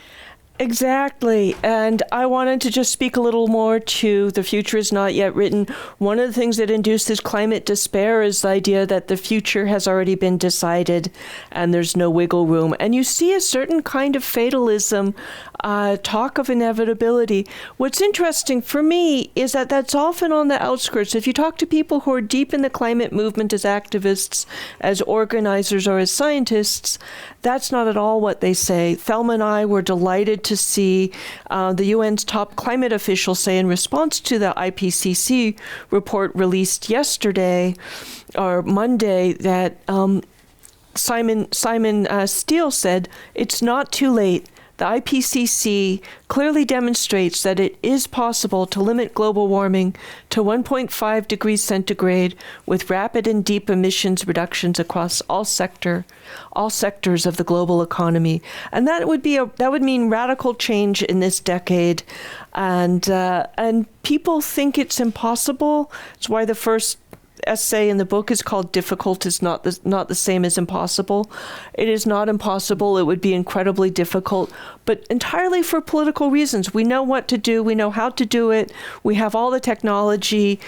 Exactly. And I wanted to just speak a little more to the future is not yet written. One of the things that induces climate despair is the idea that the future has already been decided and there's no wiggle room. And you see a certain kind of fatalism, talk of inevitability. What's interesting for me is that that's often on the outskirts. If you talk to people who are deep in the climate movement as activists, as organizers, or as scientists, that's not at all what they say. Thelma and I were delighted to see the UN's top climate official say in response to the IPCC report released yesterday or Monday that Simon Steele said, it's not too late. The IPCC clearly demonstrates that it is possible to limit global warming to 1.5 degrees centigrade with rapid and deep emissions reductions across all sectors of the global economy. And that would mean radical change in this decade. And people think it's impossible. It's why the first essay in the book is called "Difficult is not the same as impossible." It is not impossible. It would be incredibly difficult, but entirely for political reasons. We know what to do. We know how to do it. We have all the technology.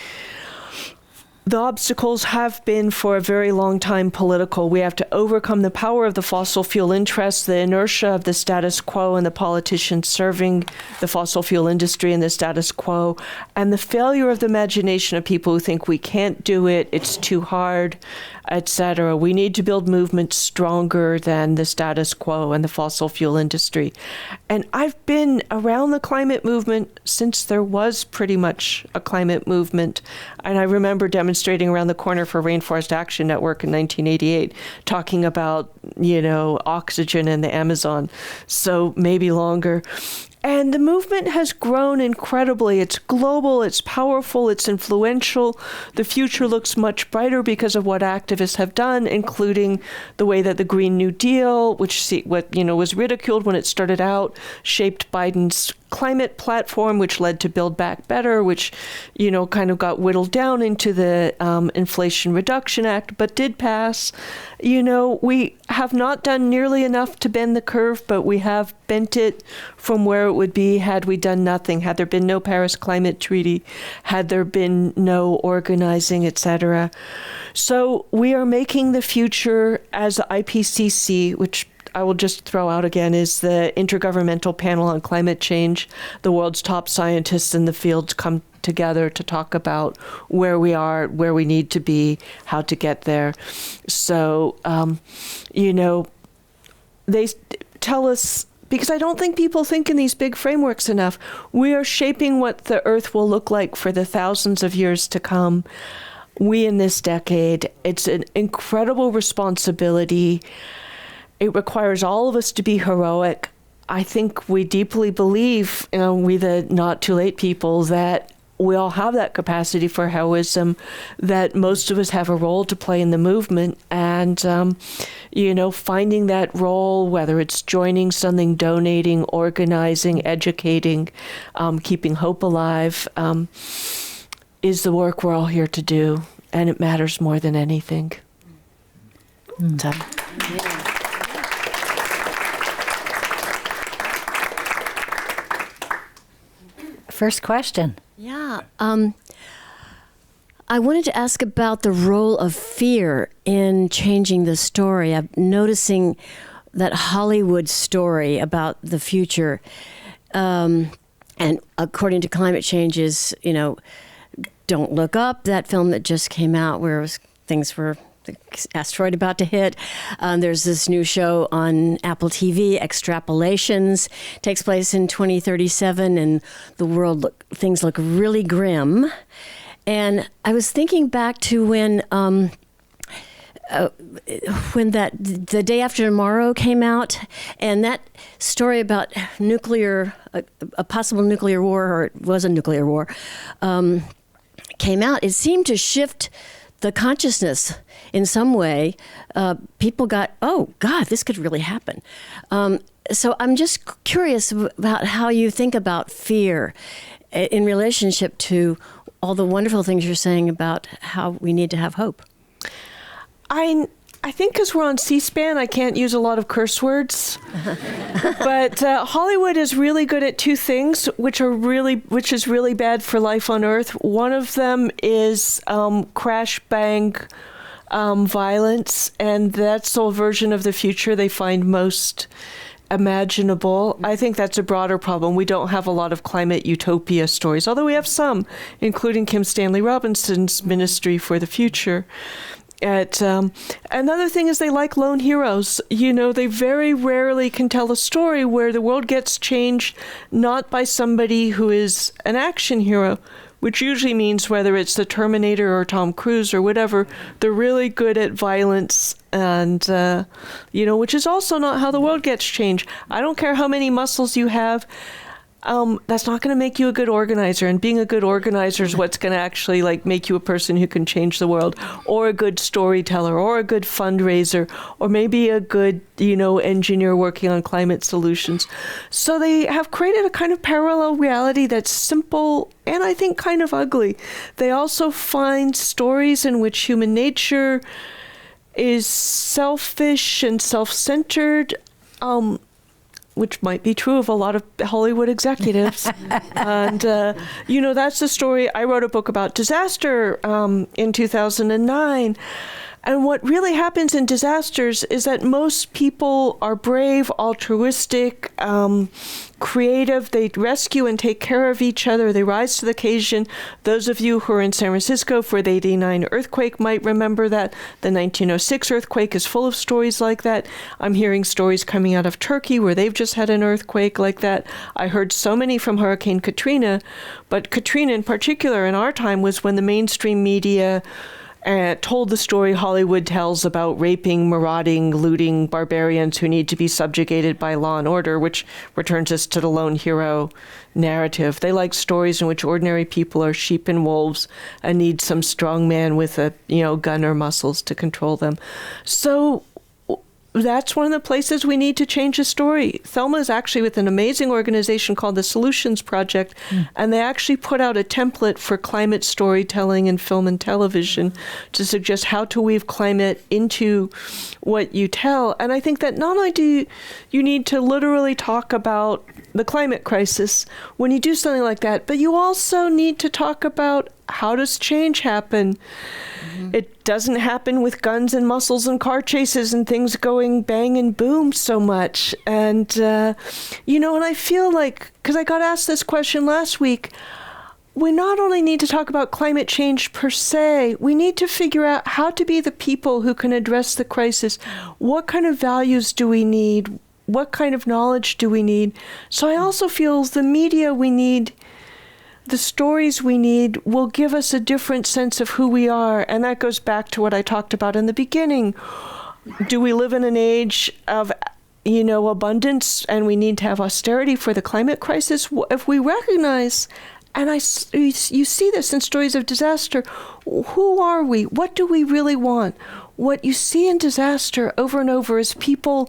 The obstacles have been for a very long time political. We have to overcome the power of the fossil fuel interests, the inertia of the status quo and the politicians serving the fossil fuel industry and the status quo, and the failure of the imagination of people who think we can't do it, it's too hard, etc. We need to build movements stronger than the status quo and the fossil fuel industry. And I've been around the climate movement since there was pretty much a climate movement. And I remember demonstrating around the corner for Rainforest Action Network in 1988, talking about, oxygen in the Amazon. So maybe longer. And the movement has grown incredibly. It's global, it's powerful, it's influential. The future looks much brighter because of what activists have done, including the way that the Green New Deal, which was ridiculed when it started out, shaped Biden's climate platform, which led to Build Back Better, which, kind of got whittled down into the Inflation Reduction Act, but did pass. We have not done nearly enough to bend the curve, but we have bent it from where it would be had we done nothing, had there been no Paris Climate Treaty, had there been no organizing, etc. So we are making the future as the IPCC, which I will just throw out again, is the Intergovernmental Panel on Climate Change. The world's top scientists in the field come together to talk about where we are, where we need to be, how to get there. So, they tell us, because I don't think people think in these big frameworks enough, we are shaping what the Earth will look like for the thousands of years to come. We in this decade, it's an incredible responsibility. It requires all of us to be heroic. I think we deeply believe, we the Not Too Late people, that we all have that capacity for heroism, that most of us have a role to play in the movement. And, finding that role, whether it's joining something, donating, organizing, educating, keeping hope alive, is the work we're all here to do. And it matters more than anything. So. First question. Yeah. I wanted to ask about the role of fear in changing the story. I'm noticing that Hollywood story about the future, and according to climate change is, Don't Look Up, that film that just came out where things were the asteroid about to hit. There's this new show on Apple TV, Extrapolations, takes place in 2037, and things look really grim. And I was thinking back to when the Day After Tomorrow came out, and that story about a possible nuclear war, or it was a nuclear war, came out. It seemed to shift the consciousness in some way. People got, oh God, this could really happen. So I'm just curious about how you think about fear in relationship to all the wonderful things you're saying about how we need to have hope. I think because we're on C-SPAN, I can't use a lot of curse words. But Hollywood is really good at two things, which is really bad for life on Earth. One of them is crash bang violence, and that's the version of the future they find most imaginable. I think that's a broader problem. We don't have a lot of climate utopia stories, although we have some, including Kim Stanley Robinson's Ministry for the Future. Another thing is they like lone heroes. You know, they very rarely can tell a story where the world gets changed not by somebody who is an action hero, which usually means whether it's the Terminator or Tom Cruise or whatever, they're really good at violence and, which is also not how the world gets changed. I don't care how many muscles you have. That's not going to make you a good organizer, and being a good organizer is what's going to actually make you a person who can change the world, or a good storyteller, or a good fundraiser, or maybe a good, engineer working on climate solutions. So they have created a kind of parallel reality that's simple and I think kind of ugly. They also find stories in which human nature is selfish and self-centered, which might be true of a lot of Hollywood executives. And, that's the story. I wrote a book about disaster in 2009. And what really happens in disasters is that most people are brave, altruistic, creative. They rescue and take care of each other. They rise to the occasion. Those of you who are in San Francisco for the 89 earthquake might remember that. The 1906 earthquake is full of stories like that. I'm hearing stories coming out of Turkey where they've just had an earthquake like that. I heard so many from Hurricane Katrina, but Katrina in particular in our time was when the mainstream media told the story Hollywood tells about raping, marauding, looting barbarians who need to be subjugated by law and order, which returns us to the lone hero narrative. They like stories in which ordinary people are sheep and wolves and need some strong man with a gun or muscles to control them. So that's one of the places we need to change the story. Thelma is actually with an amazing organization called the Solutions Project, and they actually put out a template for climate storytelling in film and television to suggest how to weave climate into what you tell. And I think that not only do you need to literally talk about the climate crisis when you do something like that, but you also need to talk about how does change happen. It doesn't happen with guns and muscles and car chases and things going bang and boom so much. And, and I feel like, because I got asked this question last week, we not only need to talk about climate change per se, we need to figure out how to be the people who can address the crisis. What kind of values do we need? What kind of knowledge do we need? So I also feel the media we need, the stories we need, will give us a different sense of who we are. And that goes back to what I talked about in the beginning. Do we live in an age of, abundance and we need to have austerity for the climate crisis? If we recognize, and you see this in stories of disaster, who are we? What do we really want? What you see in disaster over and over is people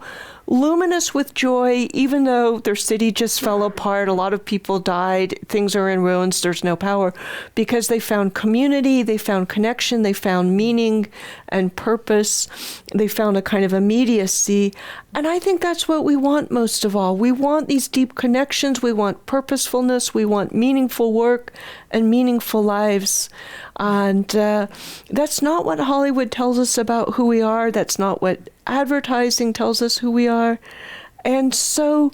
luminous with joy, even though their city just fell apart, a lot of people died, things are in ruins, there's no power, because they found community, they found connection, they found meaning and purpose, they found a kind of immediacy. And I think that's what we want most of all. We want these deep connections, we want purposefulness, we want meaningful work and meaningful lives. And that's not what Hollywood tells us about who we are. That's not what advertising tells us who we are. And so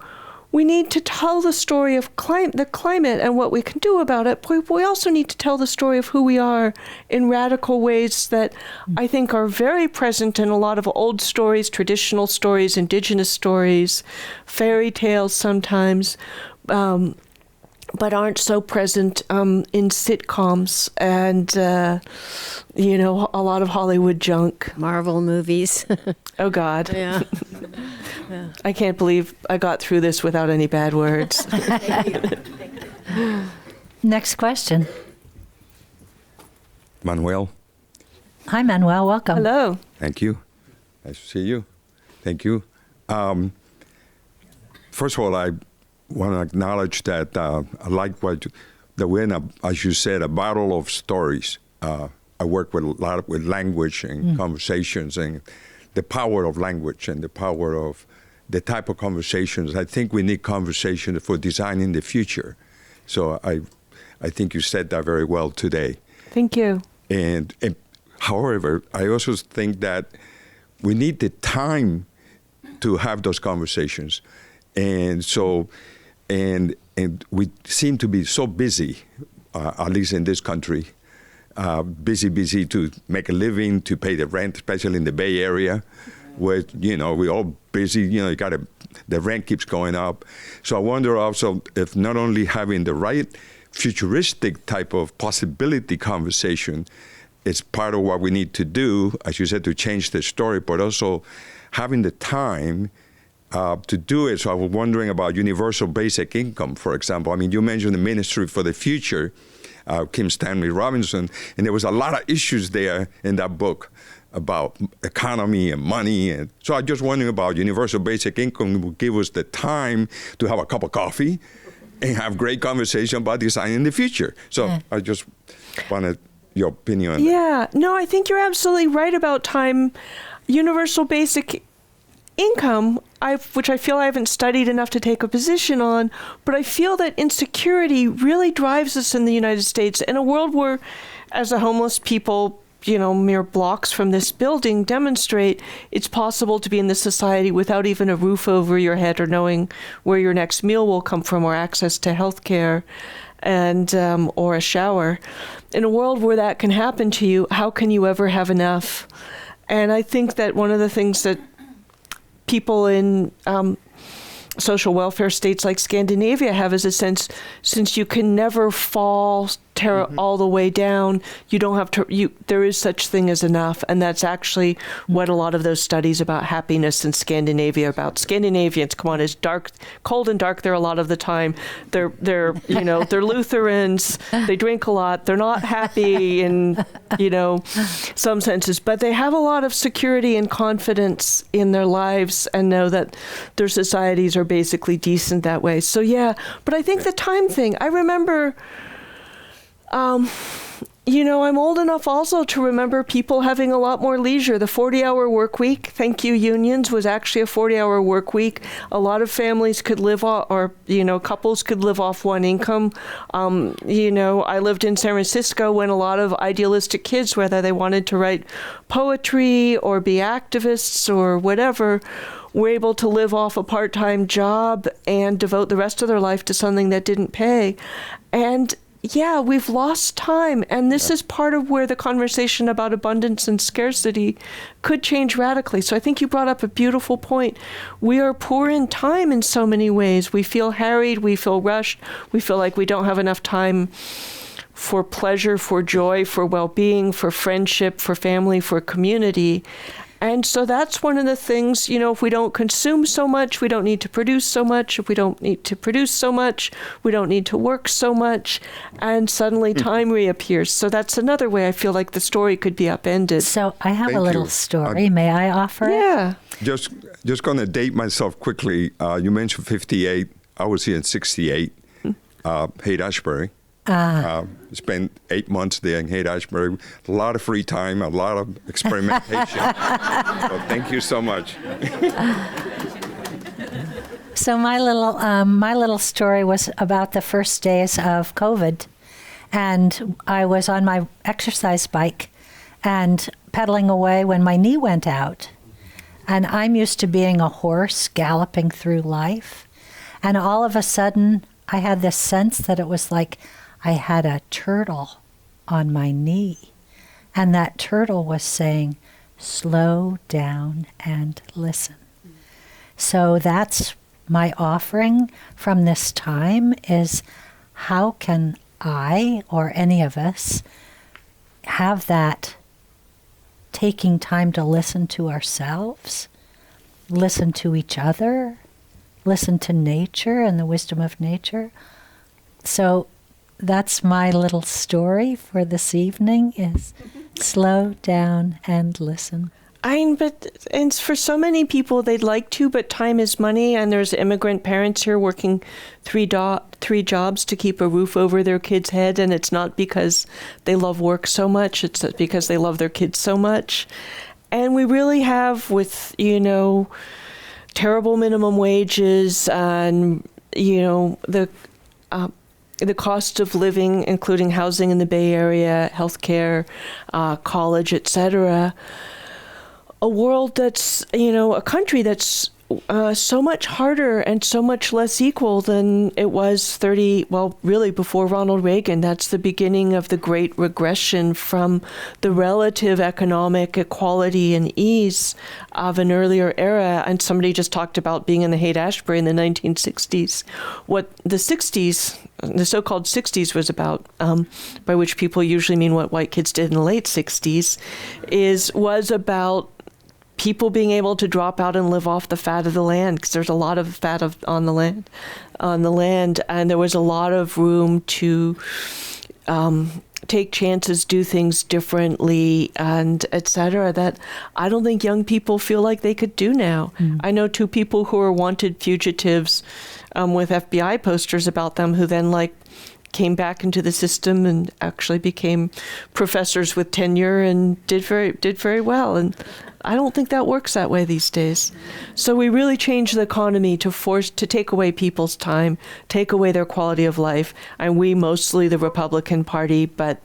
we need to tell the story of the climate and what we can do about it. But we also need to tell the story of who we are in radical ways that I think are very present in a lot of old stories, traditional stories, indigenous stories, fairy tales sometimes, but aren't so present in sitcoms and, a lot of Hollywood junk. Marvel movies. Oh, God. Yeah. I can't believe I got through this without any bad words. Next question. Manuel. Hi, Manuel. Welcome. Hello. Thank you. Nice to see you. Thank you. First of all, I want to acknowledge that I like that we're in, as you said, a battle of stories. I work with a lot with language and conversations and the power of language and the power of the type of conversations. I think we need conversations for designing the future. So I think you said that very well today. Thank you. And however, I also think that we need the time to have those conversations. And so, and we seem to be so busy, at least in this country, busy to make a living, to pay the rent, especially in the Bay Area, where, we're all busy, the rent keeps going up. So I wonder also if not only having the right futuristic type of possibility conversation is part of what we need to do, as you said, to change the story, but also having the time to do it. So I was wondering about universal basic income, for example. I mean, you mentioned the Ministry for the Future, Kim Stanley Robinson, and there was a lot of issues there in that book about economy and money. And so I'm just wondering about universal basic income will give us the time to have a cup of coffee and have great conversation about designing the future. So I just wanted your opinion on that. Yeah, no, I think you're absolutely right about time. Universal basic income, which I feel I haven't studied enough to take a position on, but I feel that insecurity really drives us in the United States. In a world where, as a homeless people, mere blocks from this building demonstrate, it's possible to be in this society without even a roof over your head or knowing where your next meal will come from or access to health care and or a shower. In a world where that can happen to you, how can you ever have enough? And I think that one of the things that people in social welfare states like Scandinavia have is a sense, since you can never fall all the way down, you don't have to, there is such thing as enough. And that's actually what a lot of those studies about happiness in Scandinavia about. Scandinavians, come on, it's dark, cold and dark there a lot of the time. They're they're Lutherans, they drink a lot, they're not happy in, some senses, but they have a lot of security and confidence in their lives and know that their societies are basically decent that way. So yeah, but I think the time thing, I remember, I'm old enough also to remember people having a lot more leisure. The 40-hour work week, thank you unions, was actually a 40-hour work week. A lot of families could live off, or, couples could live off one income. I lived in San Francisco when a lot of idealistic kids, whether they wanted to write poetry or be activists or whatever, were able to live off a part-time job and devote the rest of their life to something that didn't pay. And yeah, we've lost time. And this is part of where the conversation about abundance and scarcity could change radically. So I think you brought up a beautiful point. We are poor in time in so many ways. We feel harried, we feel rushed, we feel like we don't have enough time for pleasure, for joy, for well-being, for friendship, for family, for community. And so that's one of the things, if we don't consume so much, we don't need to produce so much. If we don't need to produce so much, we don't need to work so much. And suddenly time reappears. So that's another way I feel like the story could be upended. So I have Thank a little you. story. May I offer it? Yeah. Just going to date myself quickly. You mentioned 58. I was here in 68, Haight-Ashbury. Spent 8 months there in Haight-Ashbury. A lot of free time, a lot of experimentation. So thank you so much. So my little story was about the first days of COVID, and I was on my exercise bike and pedaling away when my knee went out. And I'm used to being a horse galloping through life, and all of a sudden I had this sense that it was like I had a turtle on my knee, and that turtle was saying, "Slow down and listen." So that's my offering from this time is, how can I or any of us have that taking time to listen to ourselves, listen to each other, listen to nature and the wisdom of nature. So that's my little story for this evening is slow down and listen. And for so many people, they'd like to, but time is money, and there's immigrant parents here working three jobs to keep a roof over their kid's head, and it's not because they love work so much, it's because they love their kids so much. And we really have, with, terrible minimum wages and, the cost of living, including housing in the Bay Area, healthcare, college, etc., a world that's, a country that's so much harder and so much less equal than it was really before Ronald Reagan. That's the beginning of the great regression from the relative economic equality and ease of an earlier era. And somebody just talked about being in the Haight-Ashbury in the 1960s. What the 60s, the so-called 60s was about, by which people usually mean what white kids did in the late 60s, was about people being able to drop out and live off the fat of the land, because there's a lot of fat on the land, and there was a lot of room to take chances, do things differently, and et cetera, that I don't think young people feel like they could do now. I know two people who are wanted fugitives with FBI posters about them, who then came back into the system and actually became professors with tenure and did very well. And I don't think that works that way these days. So we really changed the economy to take away people's time, take away their quality of life. And we, mostly the Republican Party, but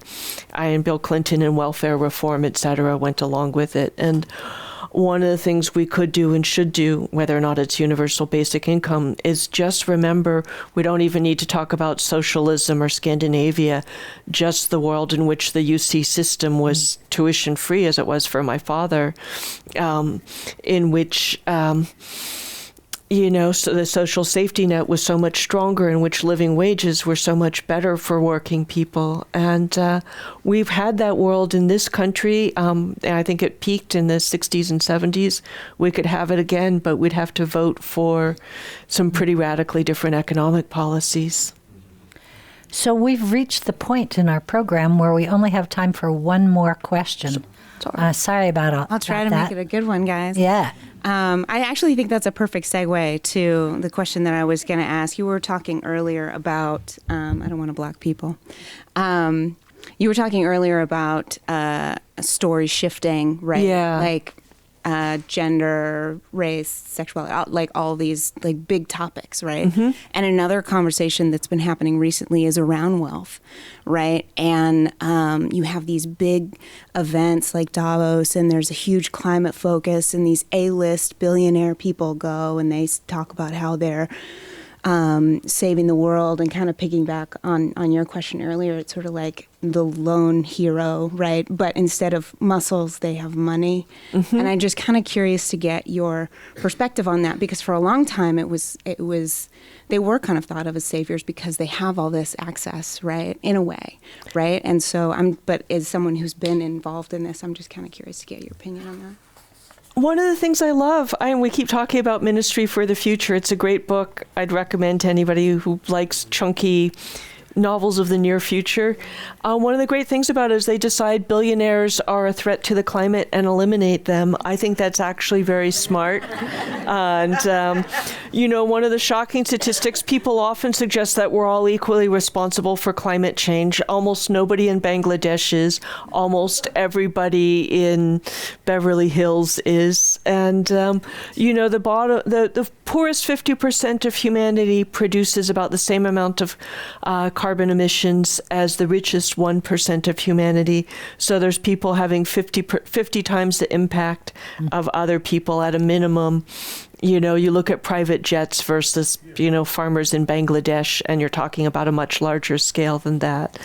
Bill Clinton and welfare reform, et cetera, went along with it. And one of the things we could do and should do, whether or not it's universal basic income, is just remember we don't even need to talk about socialism or Scandinavia, just the world in which the UC system was tuition free, as it was for my father, in which so the social safety net was so much stronger, in which living wages were so much better for working people. And we've had that world in this country. And I think it peaked in the 60s and 70s. We could have it again, but we'd have to vote for some pretty radically different economic policies. So we've reached the point in our program where we only have time for one more question. Sorry about all. I'll try to make it a good one, guys. Yeah. I actually think that's a perfect segue to the question that I was going to ask. You were talking earlier about, I don't want to block people. You were talking earlier about story shifting, right? Yeah. Like gender, race, sexuality, like all these like big topics, right? Mm-hmm. And another conversation that's been happening recently is around wealth, right? And you have these big events like Davos, and there's a huge climate focus, and these A-list billionaire people go and they talk about how they're saving the world, and kind of piggyback on your question earlier. It's sort of like the lone hero, right? But instead of muscles, they have money. Mm-hmm. And I'm just kind of curious to get your perspective on that, because for a long time it was they were kind of thought of as saviors because they have all this access, right? In a way, right? And so but as someone who's been involved in this, I'm just kind of curious to get your opinion on that. One of the things I love, we keep talking about Ministry for the Future. It's a great book. I'd recommend to anybody who likes chunky novels of the near future. One of the great things about it is they decide billionaires are a threat to the climate and eliminate them. I think that's actually very smart. And, one of the shocking statistics, people often suggest that we're all equally responsible for climate change. Almost nobody in Bangladesh is. Almost everybody in Beverly Hills is. And, the poorest 50% of humanity produces about the same amount of carbon emissions as the richest 1% of humanity. So there's people having 50 times the impact of other people at a minimum. You look at private jets versus, farmers in Bangladesh, and you're talking about a much larger scale than that.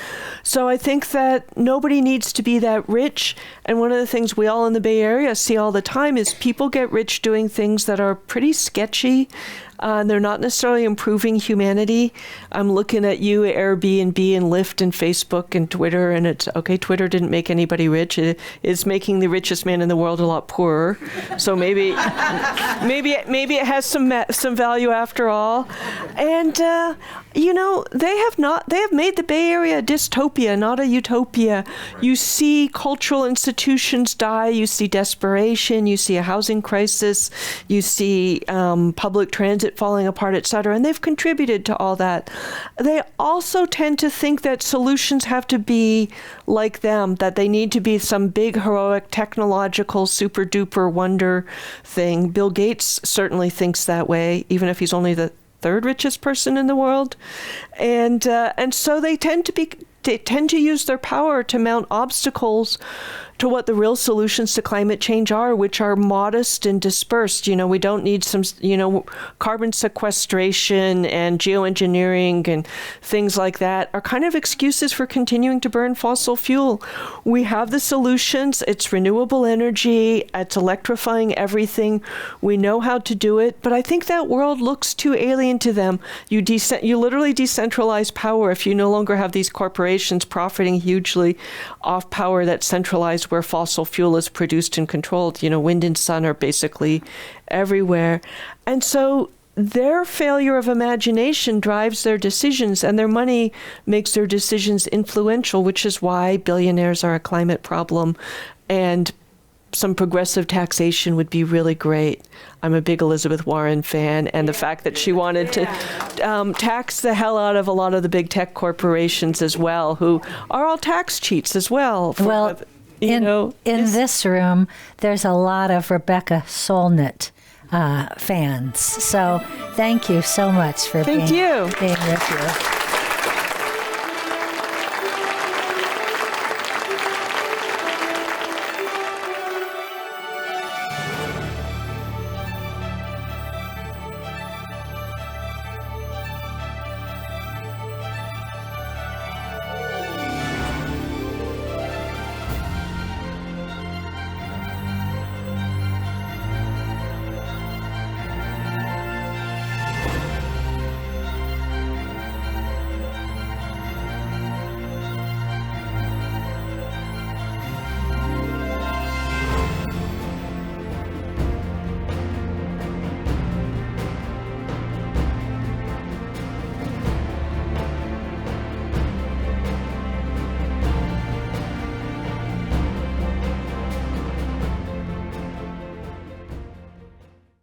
So I think that nobody needs to be that rich. And one of the things we all in the Bay Area see all the time is people get rich doing things that are pretty sketchy. They're not necessarily improving humanity. I'm looking at you, Airbnb and Lyft and Facebook and Twitter, and it's okay. Twitter didn't make anybody rich. It is making the richest man in the world a lot poorer. So maybe it has some value after all. And they have made the Bay Area a dystopia, not a utopia. You see cultural institutions die. You see desperation. You see a housing crisis. You see public transit falling apart, et cetera. And they've contributed to all that. They also tend to think that solutions have to be like them, that they need to be some big, heroic, technological, super duper wonder thing. Bill Gates certainly thinks that way, even if he's only the third richest person in the world. And so they tend to use their power to mount obstacles to what the real solutions to climate change are, which are modest and dispersed. We don't need some, carbon sequestration and geoengineering and things like that are kind of excuses for continuing to burn fossil fuel. We have the solutions. It's renewable energy. It's electrifying everything. We know how to do it, but I think that world looks too alien to them. You literally decentralize power if you no longer have these corporations profiting hugely off power that's centralized where fossil fuel is produced and controlled. Wind and sun are basically everywhere. And so their failure of imagination drives their decisions, and their money makes their decisions influential, which is why billionaires are a climate problem. And some progressive taxation would be really great. I'm a big Elizabeth Warren fan, and the fact that she wanted to tax the hell out of a lot of the big tech corporations as well, who are all tax cheats as well. In this room, there's a lot of Rebecca Solnit fans. So thank you so much for being with you.